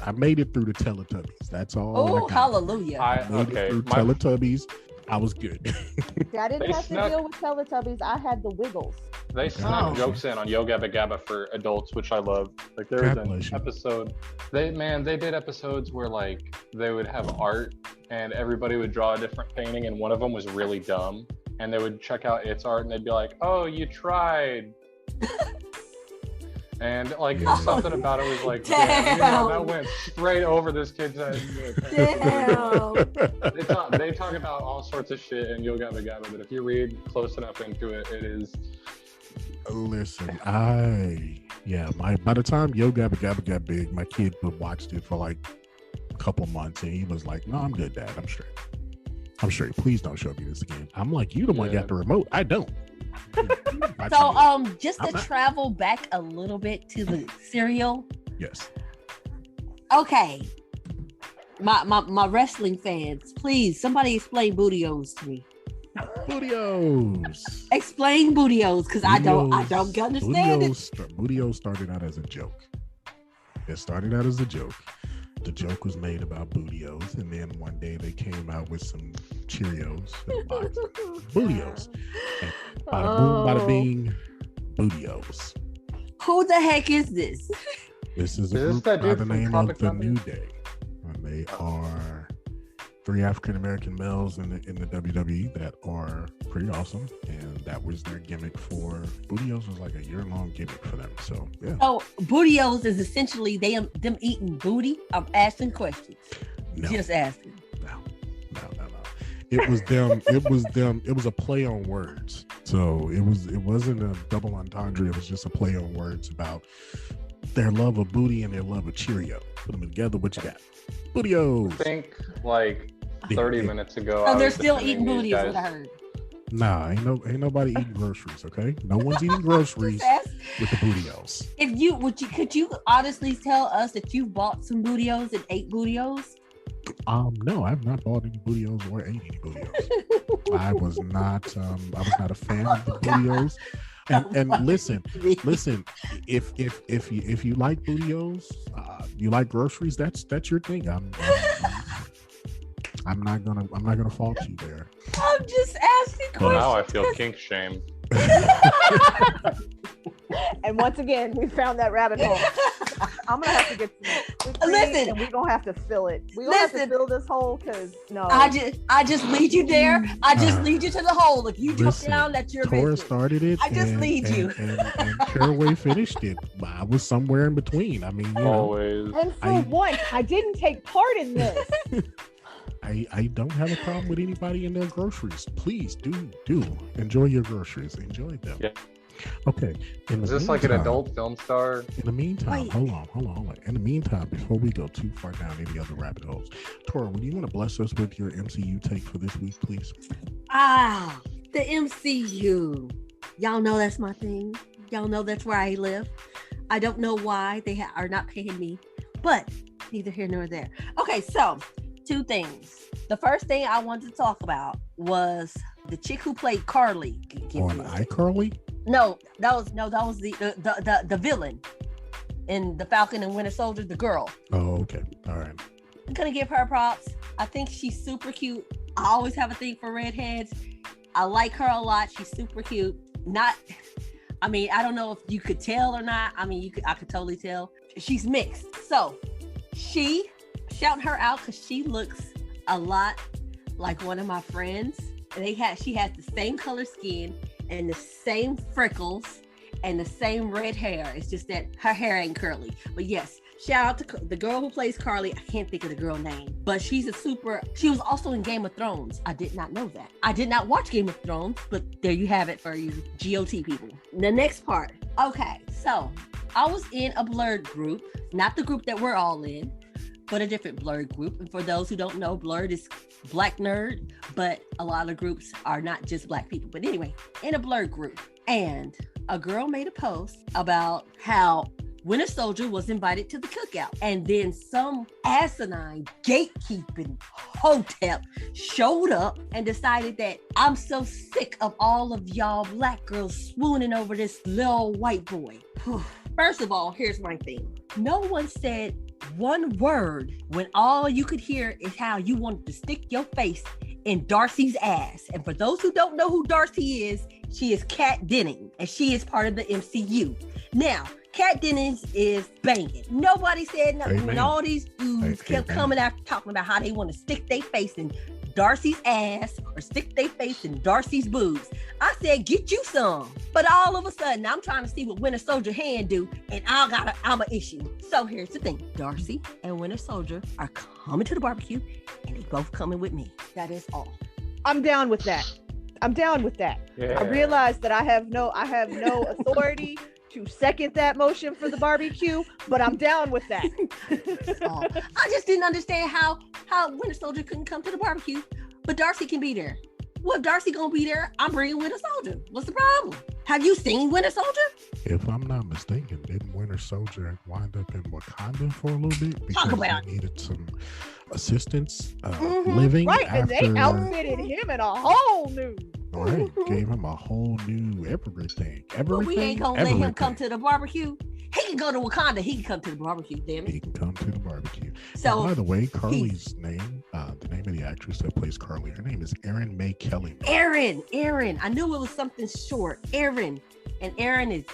I made it through the Teletubbies. That's all. I Oh, got. hallelujah. I made it through Teletubbies. I was good. I didn't They have snuck- to deal with Teletubbies. I had the Wiggles. They snuck Oh. jokes in on Yo Gabba Gabba for adults, which I love. Like there was God bless an you. episode. They did episodes where like they would have art and everybody would draw a different painting, and one of them was really dumb. And they would check out its art and they'd be like, "Oh, you tried." And like Yeah. something about it was like, damn, Damn. that went straight over this kid's head. Damn. They talk about all sorts of shit in Yo Gabba Gabba, but if you read close enough into it, it is. Listen, by the time Yo Gabba Gabba got big, my kid watched it for like a couple months, and he was like, "No, I'm good, Dad. I'm straight. I'm straight. Please don't show me this again." I'm like, "You the one Yeah. got the remote. I don't." So, just to I'm not- travel back a little bit to the cereal. Yes. Okay. My wrestling fans, please, somebody explain Bootios to me. Bootios. Explain Bootios, because I don't understand it. Bootios started out as a joke. It started out as a joke. The joke was made about Bootios, and then one day they came out with some Cheerios in a box. Bootios. And bada boom, bada bing, Bootios. Who the heck is this? This is a Is this group that by dude the from name Tropic of the Thunder? New Day. And they are 3 African American males in the WWE that are pretty awesome, and that was their gimmick for Bootios. Was like a year-long gimmick for them. So yeah. So Bootios is essentially them eating booty. I'm asking questions. No. Just asking. No. It was them. It was a play on words. So it wasn't a double entendre. It was just a play on words about their love of booty and their love of Cheerio. Put them together. What you got? Bootios. I think like 30 minutes ago. So I they're was still defending eating these booty, is guys. what I heard. Nah, ain't nobody eating groceries. Okay, no one's eating groceries Just ask- with the Bootios. could you honestly tell us that you bought some Bootios and ate Bootios? No, I've not bought any Bootios or ate any Bootios. I was not a fan of the Bootios. And listen, if you like Bootios, you like groceries, that's your thing. I'm not gonna fault you there. I'm just asking Well, questions. now I feel kink shame. And once again, we found that rabbit hole. I'm gonna have to get some Listen. and we're gonna have to fill it. We're gonna have to Listen. fill this hole because no. I just lead you there. I just lead you to the hole. If you jump Listen, down, that's your Tora business. started it. I just lead you. And Caraway finished it. I was somewhere in between. I mean, you know, Always. and for once, I didn't take part in this. I don't have a problem with anybody in their groceries. Please do enjoy your groceries. Enjoy them. Yeah. Okay. Is this like an adult film star? In the meantime, Wait. hold on. In the meantime, before we go too far down any other rabbit holes, Tora, would you want to bless us with your MCU take for this week, please? The MCU. Y'all know that's my thing. Y'all know that's where I live. I don't know why they are not paying me, but neither here nor there. Okay, so 2 things. The first thing I wanted to talk about was the chick who played Carly. On iCarly? No, that was the villain in the Falcon and Winter Soldier, the girl. Oh, okay. All right. I'm gonna give her props. I think she's super cute. I always have a thing for redheads. I like her a lot. She's super cute. I don't know if you could tell or not. I could totally tell. She's mixed. So shout her out because she looks a lot like one of my friends. And she has the same color skin and the same freckles and the same red hair. It's just that her hair ain't curly. But yes, shout out to the girl who plays Carly. I can't think of the girl name, but she was also in Game of Thrones. I did not know that. I did not watch Game of Thrones, but there you have it for you GOT people. The next part. Okay, so I was in a Blurred group, not the group that we're all in, but a different Blurred group. And for those who don't know, Blurred is Black nerd, but a lot of groups are not just Black people. But anyway, in a Blurred group, and a girl made a post about how Winter Soldier was invited to the cookout, and then some asinine gatekeeping hotep showed up and decided that I'm so sick of all of y'all black girls swooning over this little white boy. First of all, here's my thing. No one said one word when all you could hear is how you wanted to stick your face in Darcy's ass. And for those who don't know who Darcy is, she is Kat Dennings, and she is part of the MCU. Now, Kat Dennings is banging. Nobody said nothing. When all these dudes kept coming after talking about how they want to stick their face in Darcy's ass or stick their face in Darcy's boobs, I said, get you some. But all of a sudden, I'm trying to see what Winter Soldier hand do, and I'm an issue. So here's the thing. Darcy and Winter Soldier are coming to the barbecue, and they both coming with me. That is all. I'm down with that. Yeah. I realize that I have no authority to second that motion for the barbecue, but I'm down with that. I just didn't understand how Winter Soldier couldn't come to the barbecue, but Darcy can be there. Well, if Darcy gonna be there, I'm bringing Winter Soldier. What's the problem? Have you seen Winter Soldier? If I'm not mistaken, didn't Winter Soldier wind up in Wakanda for a little bit because he needed some assistance living? Right, after... and they outfitted him in a whole new. Right, gave him a whole new everything. But we ain't gonna let him come to the barbecue. He can go to Wakanda. He can come to the barbecue, damn it. He can come to the barbecue. So, and by the way, Carly's name, the name of the actress that plays Carly, her name is Erin May Kelly. Erin. I knew it was something short. Erin. And Erin is,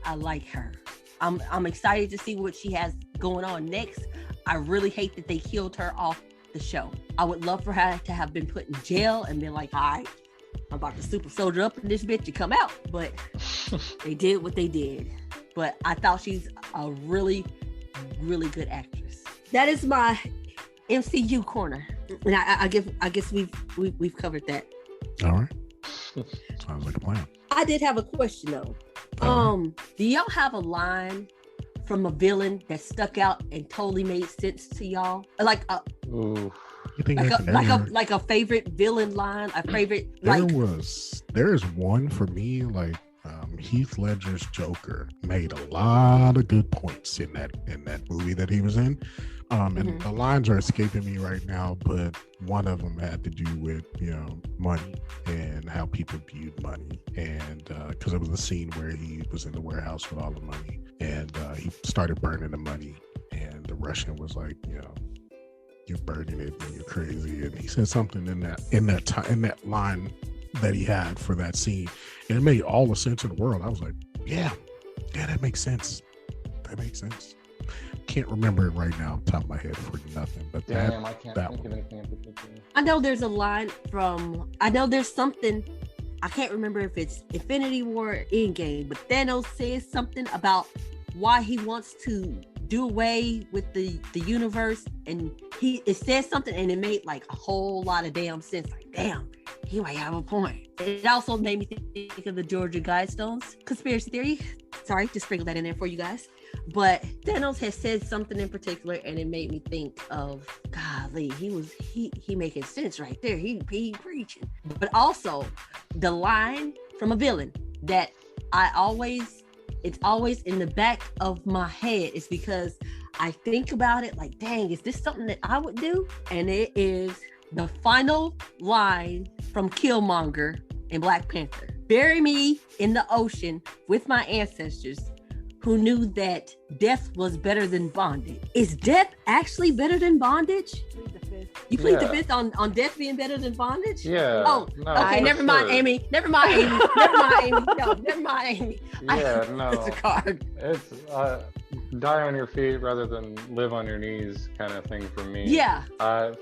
I like her. I'm excited to see what she has going on next. I really hate that they killed her off the show. I would love for her to have been put in jail and been like, all right, I'm about to super soldier up in this bitch to come out. But they did what they did. But I thought she's a really, really good actress. That is my MCU corner, and I guess we've covered that. All right, sounds like a plan. I did have a question though. Do y'all have a line from a villain that stuck out and totally made sense to y'all? Like a favorite villain line, a favorite. There's one for me, like Heath Ledger's Joker made a lot of good points in that movie that he was in. And the lines are escaping me right now, but one of them had to do with, money and how people viewed money. And because it was the scene where he was in the warehouse with all the money and he started burning the money. And the Russian was like, you're burning it and you're crazy. And he said something in that line that he had for that scene. And it made all the sense in the world. I was like, yeah, that makes sense. That makes sense. Can't remember it right now off the top of my head for nothing, but I can't think of anything in particular. I know there's a line I know there's something, I can't remember if it's Infinity War or Endgame, but Thanos says something about why he wants to do away with the universe, and it says something and it made like a whole lot of damn sense. Like, damn, he might have a point. It also made me think of the Georgia Guidestones conspiracy theory. Sorry to sprinkle that in there for you guys. But Thanos has said something in particular, and it made me think of, golly, he making sense right there. He preaching. But also the line from a villain that it's always in the back of my head is because I think about it like, dang, is this something that I would do? And it is the final line from Killmonger in Black Panther. Bury me in the ocean with my ancestors who knew that death was better than bondage. Is death actually better than bondage? You plead the fifth on death being better than bondage? Yeah. Oh, no, okay. Never mind, Amy. Never mind, Amy. No, never mind, Amy. Yeah, no. It's a card. It's die on your feet rather than live on your knees kind of thing for me. Yeah.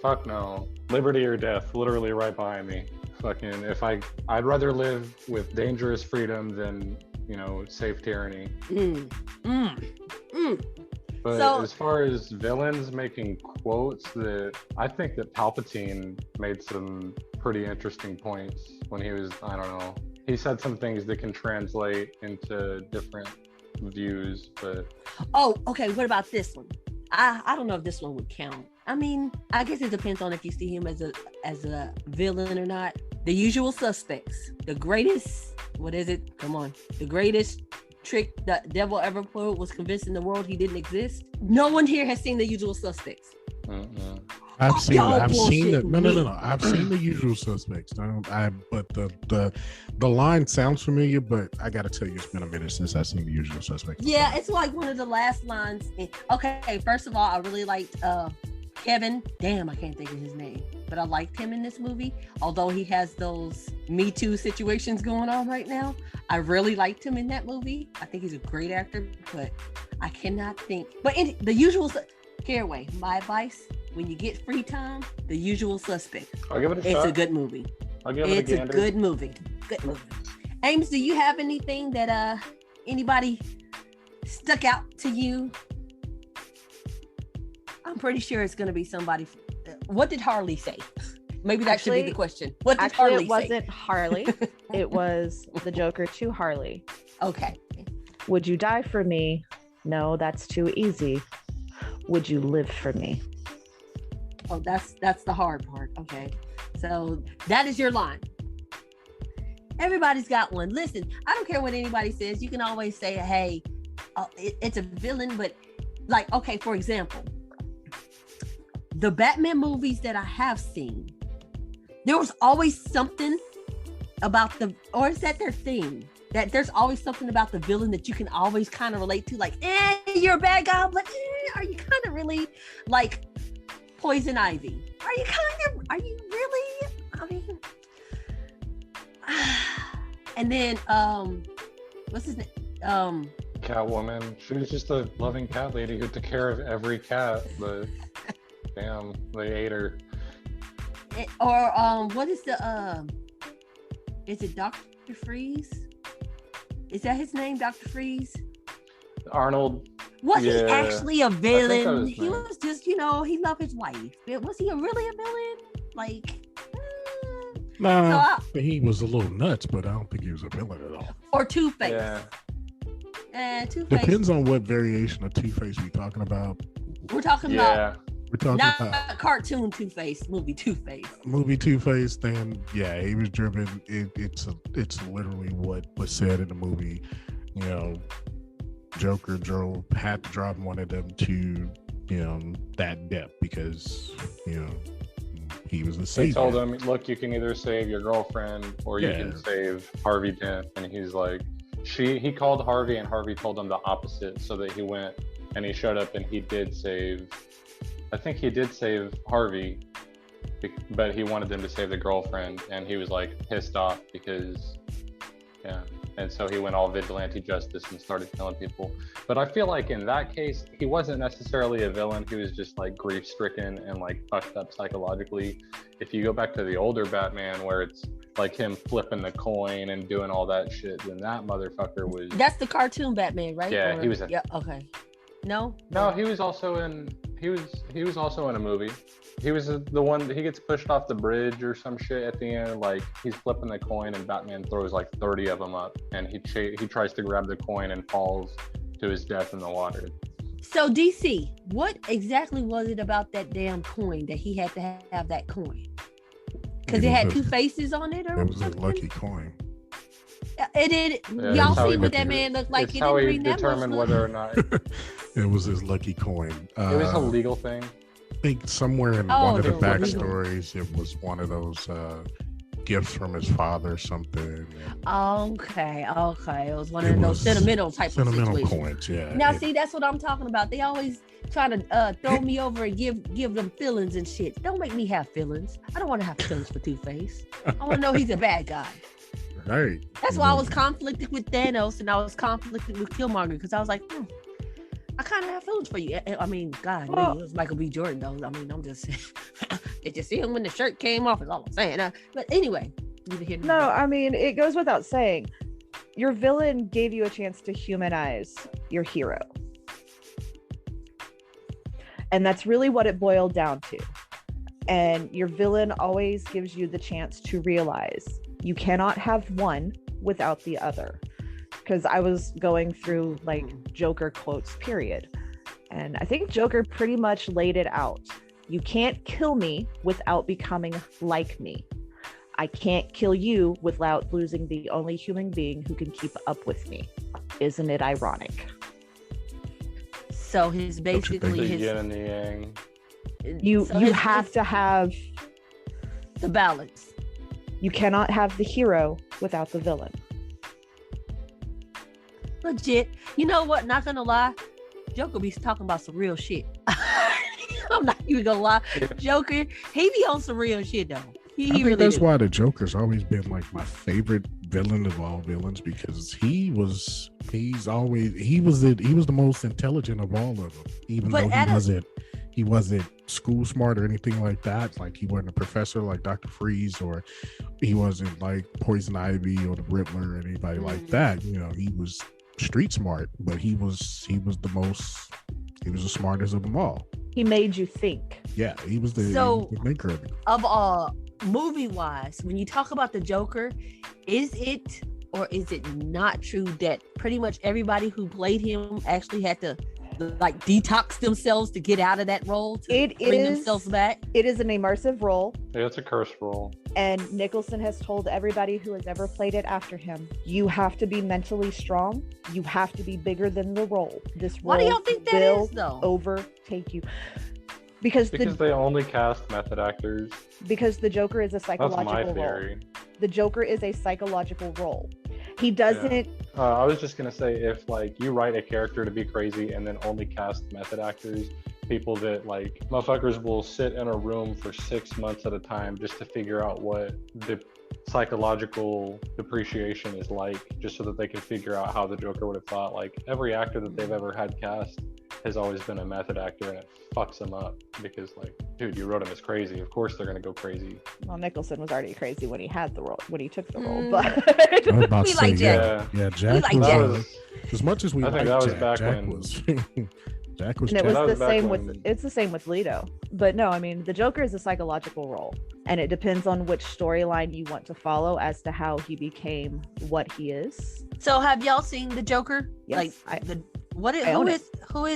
Fuck no. Liberty or death, literally right behind me. Fucking, I'd rather live with dangerous freedom than, safe tyranny. But as far as villains making quotes, I think that Palpatine made some pretty interesting points when he was, I don't know, he said some things that can translate into different views, but... Oh, okay, what about this one? I don't know if this one would count. I mean, I guess it depends on if you see him as a villain or not. The Usual Suspects, the greatest, what is it? Come on. The greatest trick the devil ever pulled was convincing the world he didn't exist? No one here has seen The Usual Suspects. I've seen bullshitting no. me. I've seen The Usual Suspects. But the line sounds familiar, but I got to tell you, it's been a minute since I've seen The Usual Suspects. Yeah, it's like one of the last lines. Okay, first of all, I really liked Kevin. Damn, I can't think of his name, but I liked him in this movie. although he has those Me Too situations going on right now, I really liked him in that movie. I think he's a great actor, but I cannot think. But in The Usual, Caraway, my advice: when you get free time, The Usual Suspect. I'll give it a shot. It's a good movie. I'll give it a It's a gander. good movie. Good movie. Ames, do you have anything that anybody stuck out to you? I'm pretty sure it's going to be somebody. What did Harley say? Maybe that should be the question. What did Actually, Harley it wasn't Harley. It was the Joker to Harley. say? Okay. Would you die for me? No, that's too easy. Would you live for me? Oh, that's the hard part. Okay. So that is your line. Everybody's got one. Listen, I don't care what anybody says. You can always say, hey, it's a villain, but like, okay, for example, the Batman movies that I have seen, there was always something about or is that their thing? That there's always something about the villain that you can always kind of relate to, like, you're a bad guy, but are you kind of really like Poison Ivy? Are you really? I mean, and then what's his name? Catwoman. She was just a loving cat lady who took care of every cat, but damn, they ate her. Or what is the is it Dr. Freeze? Is that his name, Dr. Freeze? Arnold. Was he Yeah, actually a I think that villain? was He his was just, he loved his wife. Was he really a villain? Like, Nah, he was a little nuts, but I don't think he was a villain at all. or Two-Face? Yeah. Two-Face. Depends on what variation of Two-Face we're talking about. We're talking about Yeah. We're talking not about cartoon Two-Face, movie Two-Face. movie Two-Face, then yeah, he was driven. It's literally what was said in the movie. You know, Joker had to drop one of them to that depth because he was the savior. He told him, look, you can either save your girlfriend or you Yeah. can save Harvey Dent. And he's like, he called Harvey and Harvey told him the opposite, so that he went and he showed up and he did save, I think he did save Harvey, but he wanted them to save the girlfriend, and he was like pissed off because, yeah. And so he went all vigilante justice and started killing people. But I feel like in that case, he wasn't necessarily a villain. He was just like grief stricken and like fucked up psychologically. If you go back to the older Batman where it's like him flipping the coin and doing all that shit, then that motherfucker was... That's the cartoon Batman, right? Yeah, he was Yeah, okay. No, he was also in a movie. He was the one that he gets pushed off the bridge or some shit at the end. Like he's flipping the coin and Batman throws like 30 of them up, and he tries to grab the coin and falls to his death in the water. So DC, what exactly was it about that damn coin that he had to have that coin? Because it had two faces on it, or It was a something? lucky coin. It did. Yeah, Y'all it's how see he what that looked- man looked like? It's He how didn't he bring that much determined look. whether or not It was his lucky coin. it was a legal thing. I think somewhere in Oh, one of the it was legal. backstories, it was one of those gifts from his father or something. Okay. It was one It of those was sentimental type of Sentimental situations. coins, yeah. Now, see, that's what I'm talking about. They always try to throw me over and give them feelings and shit. Don't make me have feelings. I don't want to have feelings for Two-Face. I want to know he's a bad guy. Right. That's why I was conflicted with Thanos and I was conflicted with Killmonger, because I was like, I kind of have feelings for you. I mean, God, Well- it was Michael B. Jordan, though. I mean, I'm just did you see him when the shirt came off? Is all I'm saying. But anyway, neither here nor No, there. I mean, it goes without saying. Your villain gave you a chance to humanize your hero. And that's really what it boiled down to. And your villain always gives you the chance to realize you cannot have one without the other. Because I was going through like Joker quotes, period. And I think Joker pretty much laid it out. You can't kill me without becoming like me. I can't kill you without losing the only human being who can keep up with me. Isn't it ironic? So his basically The his yin and the yang. You so you his- have to have. the balance. You cannot have the hero without the villain. Legit. You know what? Not gonna lie, Joker be talking about some real shit. I'm not even gonna lie. Joker, he be on some real shit though. He I think really that's do. why the Joker's always been like my favorite villain of all villains, because he was the most intelligent of all of them, even But though he wasn't school smart or anything like that. Like he wasn't a professor like Dr. Freeze, or he wasn't like Poison Ivy or the Riddler or anybody like that. You know, he was street smart, but he was the smartest of them all. He made you think. Yeah, he was the maker of it. Of all movie wise, when you talk about the Joker, is it or is it not true that pretty much everybody who played him actually had to like detox themselves to get out of that role to bring themselves back? It is an immersive role, Yeah, it's a curse role. and Nicholson has told everybody who has ever played it after him, you have to be mentally strong. You have to be bigger than the role. This role Why do y'all think that will is though? overtake you. Because they only cast method actors. the Joker is a That's my psychological role. theory. The Joker is a psychological role. He doesn't. I was just gonna say, if like you write a character to be crazy and then only cast method actors, people that like motherfuckers will sit in a room for 6 months at a time just to figure out what the psychological depreciation is like, just so that they can figure out how the Joker would have thought. Like every actor that they've ever had cast has always been a method actor, and it fucks them up because like, dude, you wrote him as crazy. Of course they're gonna go crazy. Well, Nicholson was already crazy when he had the role, when he took the role. Mm. But I was about We to like say, Jack. yeah, Jack like was, Jack. That was as much as we I think like that was Jack, back Jack when- was Jack was and it was That the was back same when- with it's the same with Leto. But no, I mean the Joker is a psychological role, and it depends on which storyline you want to follow as to how he became what he is. So have y'all seen the Joker? Yes, Like who own is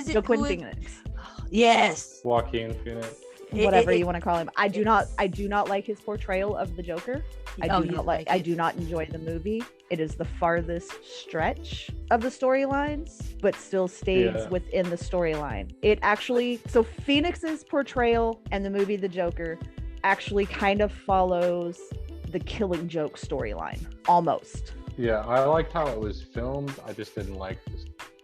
it? Joaquin Who is- Phoenix, Yes. Joaquin Phoenix. whatever you want to call him. I do not like his portrayal of the Joker. I do not enjoy the movie. It is the farthest stretch of the storylines, but still stays within the storyline. It actually, so Phoenix's portrayal and the movie The Joker actually kind of follows the Killing Joke storyline, almost. Yeah, I liked how it was filmed. I just didn't like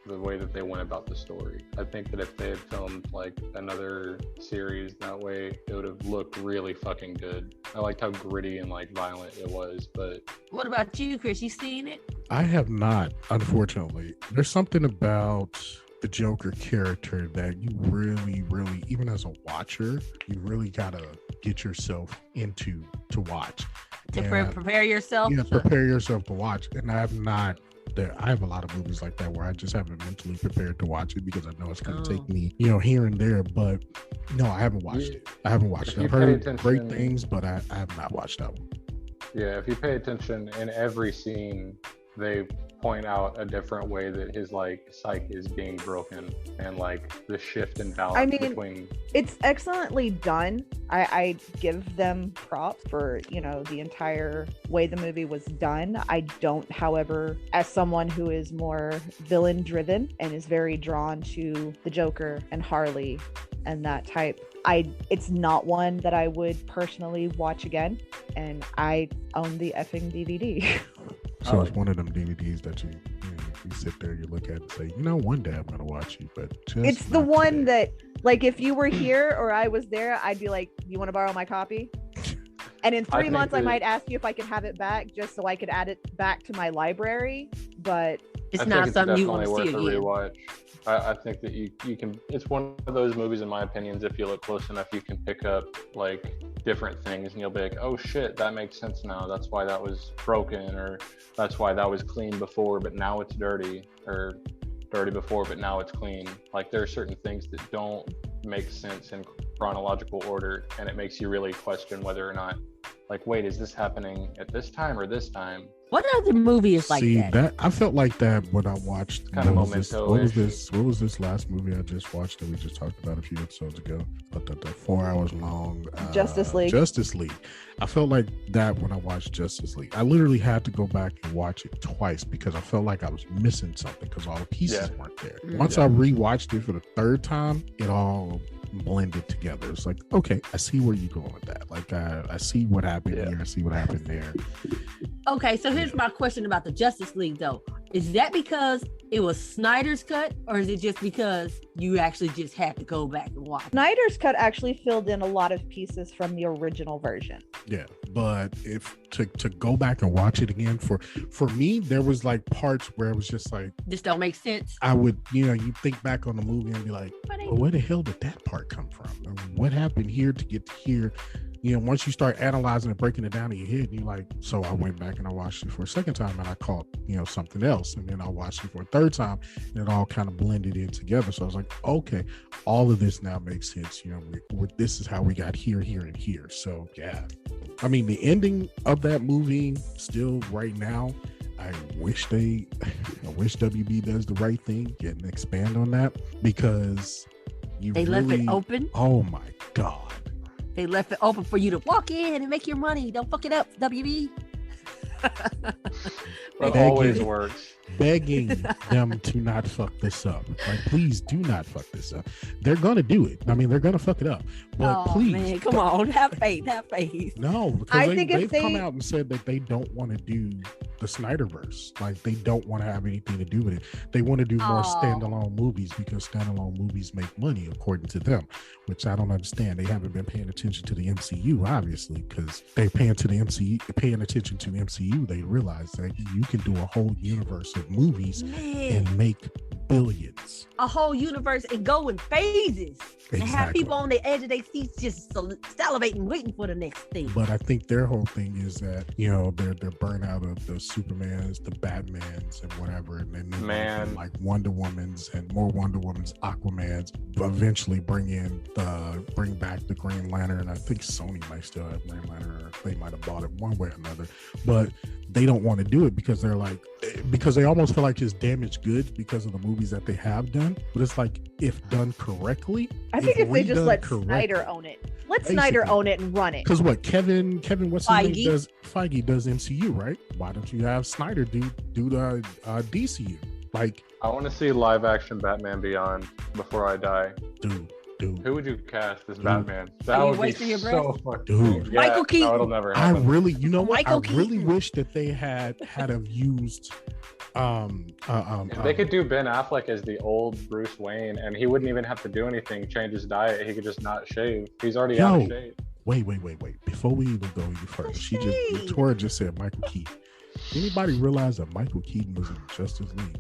the way that they went about the story. I think that if they had filmed like another series that way, it would have looked really fucking good. I liked how gritty and like violent it was, but What about you, Chris? You seen it? I have not, unfortunately. There's something about the Joker character that you really, even as a watcher, you really gotta get yourself into to watch. To prepare yourself? Yeah, prepare yourself to watch. And I have a lot of movies like that where I just haven't mentally prepared to watch it because I know it's going to take me, here and there. But no, I haven't watched it. I've heard great things, but I have not watched that one. yeah, if you pay attention in every scene, they point out a different way that his like psyche is being broken, and like the shift in balance between. It's excellently done. I give them props for the entire way the movie was done. I don't, however, as someone who is more villain driven and is very drawn to the Joker and Harley and that type, it's not one that I would personally watch again, and I own the effing DVD. So it's one of them DVDs that you sit there, you look at and say, one day I'm gonna watch it, but just it's the one that, like, if you were here or I was there, I'd be like, you want to borrow my copy? And in 3 months, I might ask you if I could have it back just so I could add it back to my library. But it's not something you want to see again. Rewatch. I think that you can. It's one of those movies, in my opinion, if you look close enough, you can pick up like different things, and you'll be like, "Oh shit, that makes sense now. That's why that was broken, or that's why that was clean before, but now it's dirty, or dirty before, but now it's clean." Like there are certain things that don't make sense in chronological order, and it makes you really question whether or not like, wait, is this happening at this time or this time? What other movie is like See, that? I felt like that when I watched. Kind of what was Memento-ish. What was this last movie I just watched that we just talked about a few episodes ago? The 4 hours long Justice League. Justice League. I felt like that when I watched Justice League. I literally had to go back and watch it twice because I felt like I was missing something because all the pieces weren't there. Once I rewatched it for the third time, it all blended together. It's like, okay, I see where you're going with that. Like, I see what happened here. I see what happened there. Okay, so here's my question about the Justice League, though. Is that because it was Snyder's cut, or is it just because you actually just had to go back and watch? Snyder's cut actually filled in a lot of pieces from the original version. Yeah, but if to go back and watch it again, for me, there was like parts where it was just like, This don't make sense. I would, you think back on the movie and be like, well, where the hell did that part come from? Or what happened here to get to here? Once you start analyzing and breaking it down in your head, you're like, so I went back and I watched it for a second time and I caught, something else. And then I watched it for a third time and it all kind of blended in together. So I was like, okay, all of this now makes sense. This is how we got here, and here. So yeah, I mean, the ending of that movie still right now, I wish WB does the right thing, get and expand on that, because they left it open. Oh my God. They left it open for you to walk in and make your money. Don't fuck it up, WB. It always works. Begging them to not fuck this up. Like, please do not fuck this up. They're gonna do it. I mean, they're gonna fuck it up. But please, man, come on, have faith. No, because they've come out and said that they don't want to do the Snyderverse. Like, they don't want to have anything to do with it. They want to do more standalone movies because standalone movies make money, according to them, which I don't understand. They haven't been paying attention to the MCU, obviously, because they're paying attention to the MCU. They realize that you can do a whole universe of movies and make billions. A whole universe and go in phases. Exactly. And have people on the edge of their seats just salivating, waiting for the next thing. But I think their whole thing is that, they're burnt out of the Supermans, the Batmans, and whatever. And then like Wonder Woman's and more Wonder Woman's, Aquaman's, eventually bring back the Green Lantern. I think Sony might still have Green Lantern, or they might have bought it one way or another. But they don't want to do it because because they almost feel like it's damaged goods because of the movies that they have done. But it's like, if done correctly, I think if they just let Snyder own it, Snyder own it and run it. Because what Kevin, what's his name does? Feige does MCU, right? Why don't you have Snyder do the DCU? Like, I want to see live action Batman Beyond before I die. Dude. Who would you cast as Batman? That would be so fun. Dude. Yeah, Michael Keaton. No, it'll never happen. I really, I Keaton. really wish that they had have used They could do Ben Affleck as the old Bruce Wayne, and he wouldn't even have to do anything, change his diet. He could just not shave. He's already out of shape. Wait. Before we even go any further, Victoria just said Michael Keaton. Anybody realize that Michael Keaton was in Justice League?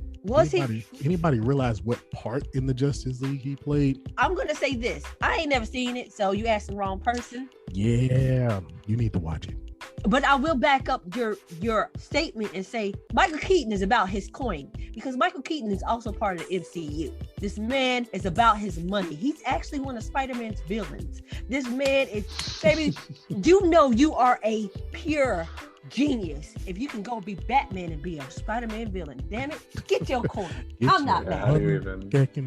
Anybody realize what part in the Justice League he played? I'm gonna say this. I ain't never seen it, so you asked the wrong person. Yeah, you need to watch it. But I will back up your statement and say Michael Keaton is about his coin, because Michael Keaton is also part of the MCU. This man is about his money. He's actually one of Spider-Man's villains. This man is, baby, you are a pure genius if you can go be Batman and be a Spider-Man villain. Damn it, get your coin. I'm not mad.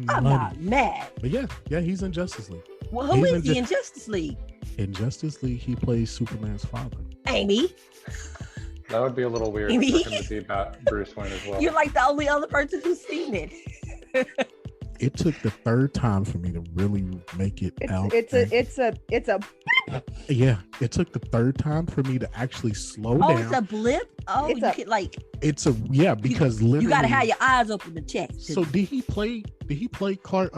I'm not mad. But yeah, he's in Justice League. Well, who is he in Justice League? In Justice League, he plays Superman's father. Amy. That would be a little weird for him to be about Bruce Wayne as well. You're like the only other person who's seen it. It took the third time for me to really make it out. It's a yeah. It took the third time for me to actually slow down. Oh, it's a blip. Oh, because literally you gotta have your eyes open to check. So did he play Clark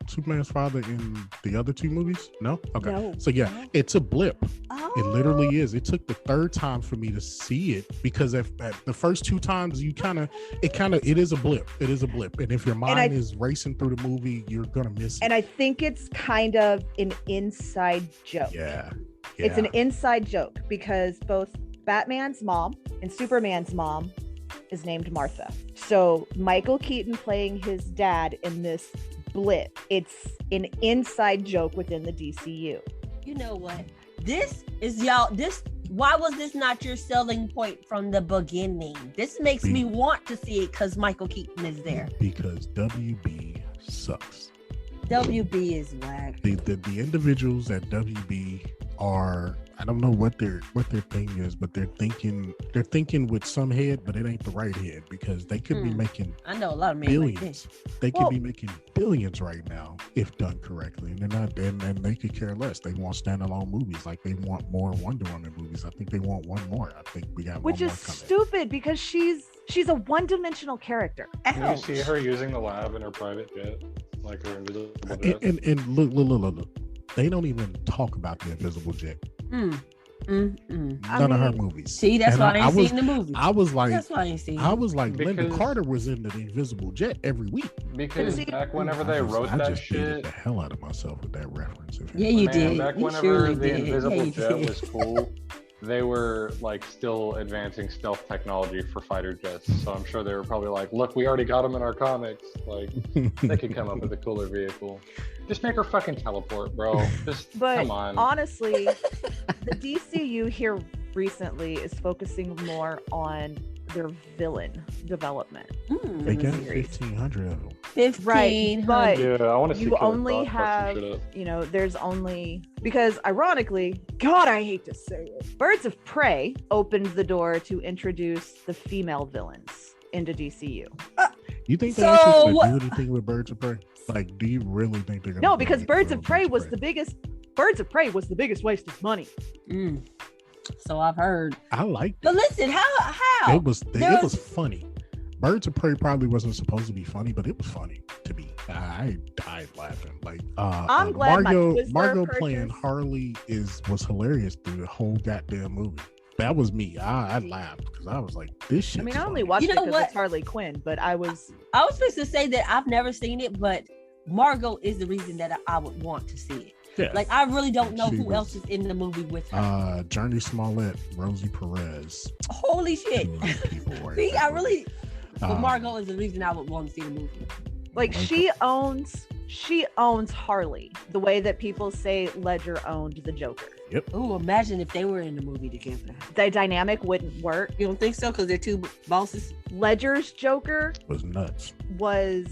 Superman's father in the other two movies? No? Okay. No. So yeah, it's a blip. Oh. It literally is. It took the third time for me to see it, because at the first two times it is a blip. It is a blip. And if your mind is racing through the movie, you're gonna miss it. And I think it's kind of an inside joke. Yeah. It's an inside joke because both Batman's mom and Superman's mom is named Martha. So Michael Keaton playing his dad in this blip, it's an inside joke within the DCU. You know what? This is y'all. Why was this not your selling point from the beginning? This makes me want to see it because Michael Keaton is there. Because WB sucks. WB is whack. The individuals at WB are, I don't know what their thing is, but they're thinking with some head, but it ain't the right head, because they could be making, I know a lot of men billions. Like they could be making billions right now if done correctly, and they're not. And they could care less. They want standalone movies, like they want more Wonder Woman movies. I think they want one more. I think we got which one is more coming. stupid because she's a one-dimensional character. Can you see her using the lab in her private jet, like her invisible jet? And look. They don't even talk about the invisible jet. None of her movies. See, that's why I ain't seen the movie. I was like, that's why I ain't seen. I was like, Linda Carter was in the invisible jet every week. Because back whenever they wrote I that just shit, beat the hell out of myself with that reference. Yeah, you did. Back You whenever surely the did. invisible Yeah, jet you was cool, they were like still advancing stealth technology for fighter jets. So I'm sure they were probably like, look, we already got them in our comics. Like, they could come up with a cooler vehicle. Just make her fucking teleport, bro. Just come on. Honestly, the DCU here recently is focusing more on their villain development. They got 1,500 of them. 15, right? But yeah, I want to see. You only have, there's only, because ironically, God, I hate to say it, Birds of Prey opened the door to introduce the female villains into DCU. You think they actually gonna do anything with Birds of Prey? Like, do you really think they're gonna? No, because Birds of Prey was the biggest waste of money. So I've heard. I liked it. But listen, how? It was funny. Birds of Prey probably wasn't supposed to be funny, but it was funny to me. I died laughing. Like, I'm glad Margot playing Harley was hilarious through the whole goddamn movie. That was me. I laughed because I was like, this shit. I mean, I only watched it because it's Harley Quinn, but I was supposed to say that I've never seen it, but Margot is the reason that I would want to see it. Yeah. Like, I really don't know who else is in the movie with her. Journey Smollett, Rosie Perez. Holy shit. See, I really. But Margot is the reason I would want to see the movie. Like, she owns Harley the way that people say Ledger owned the Joker. Yep. Ooh, imagine if they were in the movie together. The dynamic wouldn't work. You don't think so? Because they're two bosses. Ledger's Joker was nuts. Was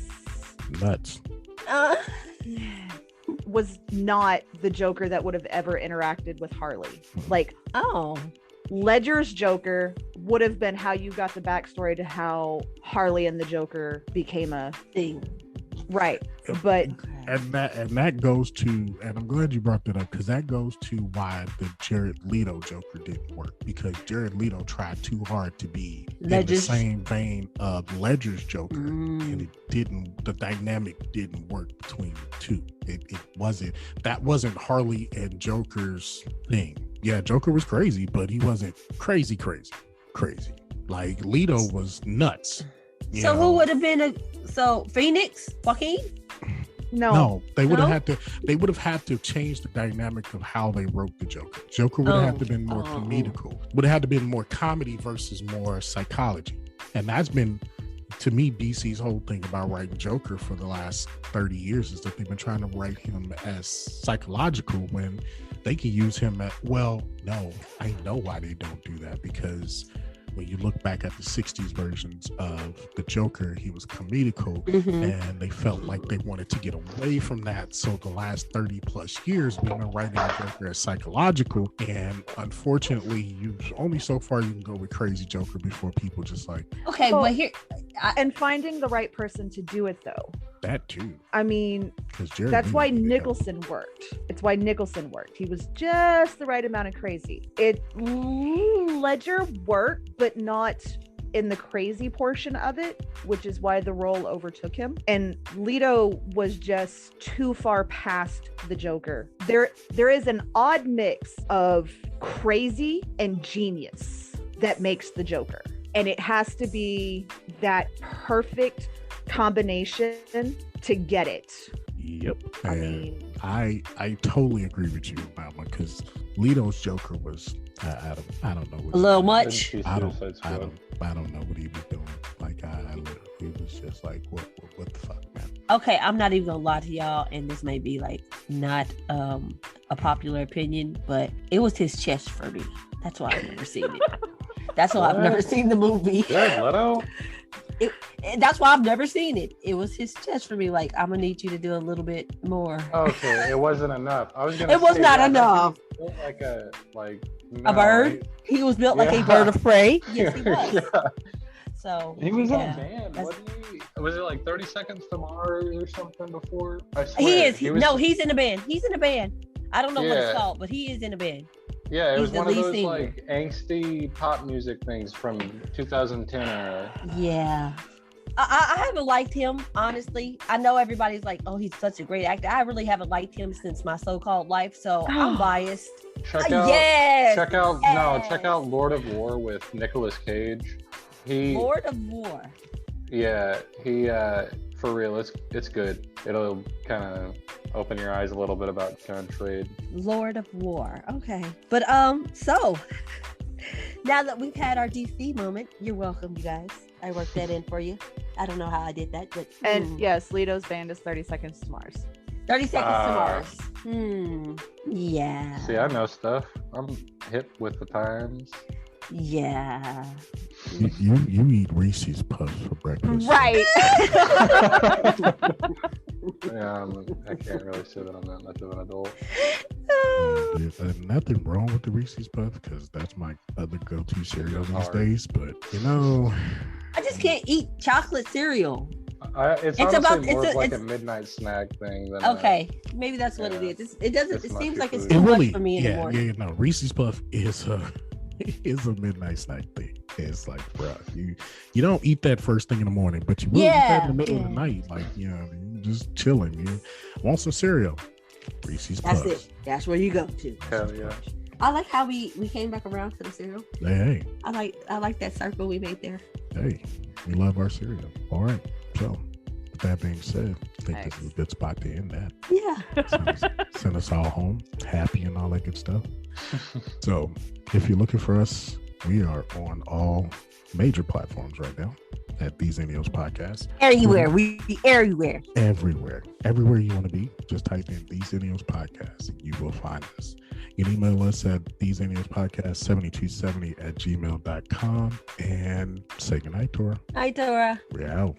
not the Joker that would have ever interacted with Harley. Like, Ledger's Joker would have been how you got the backstory to how Harley and the Joker became a thing. Right. But and that goes to, and I'm glad you brought that up, because that goes to why the Jared Leto Joker didn't work, because Jared Leto tried too hard to be in the same vein of Ledger's Joker, and the dynamic didn't work between the two. That wasn't Harley and Joker's thing. Yeah, Joker was crazy, but he wasn't crazy. Like, Leto was nuts. So who would have been Phoenix? Joaquin? No, they would have had to change the dynamic of how they wrote the Joker. Joker would have had to been more comedical. Would have had to been more comedy versus more psychology. And that's been, to me, DC's whole thing about writing Joker for the last 30 years is that they've been trying to write him as psychological when they can use him I know why they don't do that, because when you look back at the 60s versions of the Joker, he was comedical, and they felt like they wanted to get away from that. So the last 30 plus years, we've been writing the Joker as psychological. And unfortunately, only so far you can go with crazy Joker before people just like. Okay, but here. And finding the right person to do it, though. That too. I mean, that's why Nicholson worked. It's why Nicholson worked. He was just the right amount of crazy. Ledger worked, but not in the crazy portion of it, which is why the role overtook him. And Leto was just too far past the Joker. There is an odd mix of crazy and genius that makes the Joker. And it has to be that perfect combination to get it. Yep. I totally agree with you on that one, because Leto's Joker was I don't know, a little much. I don't know what he was doing. Like, I literally was just like, what the fuck, man. Okay, I'm not even gonna lie to y'all, and this may be like not a popular opinion, but it was his chest for me. That's why I've never seen it. That's why I've never seen the movie. Jared Leto? That's why I've never seen it. It was his chest for me. Like, I'm gonna need you to do a little bit more. Okay, it wasn't enough. I was gonna. It was not enough. He built like a A bird. He was built like a bird of prey. Yes, he was. Yeah. So He was in a band. Was it like 30 Seconds to Mars or something before? I swear. He is. He's in a band. He's in a band. I don't know what it's called, but he is in a band. Yeah, it He's was one of those singer. like angsty pop music things from 2010 era. Yeah. I haven't liked him, honestly. I know everybody's like, oh, he's such a great actor. I really haven't liked him since my so-called life, so I'm biased. Check out check out Lord of War with Nicolas Cage. Lord of War. Yeah, he for real, it's good. It'll kind of open your eyes a little bit about gun trade. Lord of War. Okay. But so now that we've had our DC moment, you're welcome, you guys. I worked that in for you. I don't know how I did that, but And yes, Leto's band is 30 Seconds to Mars. 30 Seconds to Mars. Yeah. See, I know stuff. I'm hip with the times. Yeah. You eat Reese's Puffs for breakfast. Right. Yeah, I can't really say that I'm that much of an adult. There's nothing wrong with the Reese's Puff because that's my other go-to cereal these hard. days. But I just can't eat chocolate cereal. It's honestly more of like a midnight snack thing than Okay, maybe that's what it is. It doesn't. It not seems too like it's food. too it much really, for me anymore. no, Reese's Puff is a midnight snack thing. It's like, bro, you don't eat that first thing in the morning, but you will eat that in the middle of the night, like you're just chilling. You want some cereal? Reese's Puffs. That's it. That's where you go to. Hell yeah. I like how we came back around to the cereal. Hey, I like that circle we made there. hey, we love our cereal. All right, so with that being said, I think this is a good spot to end that. Yeah. Send us all home happy and all that good stuff. So if you're looking for us, we are on all major platforms right now at the Xennials Podcast. Everywhere. We be everywhere. Everywhere you want to be, just type in the Xennials Podcast. You will find us. You can email us at thexennialspodcast7270@gmail.com and say goodnight, Tora. Hi, Dora. We're out.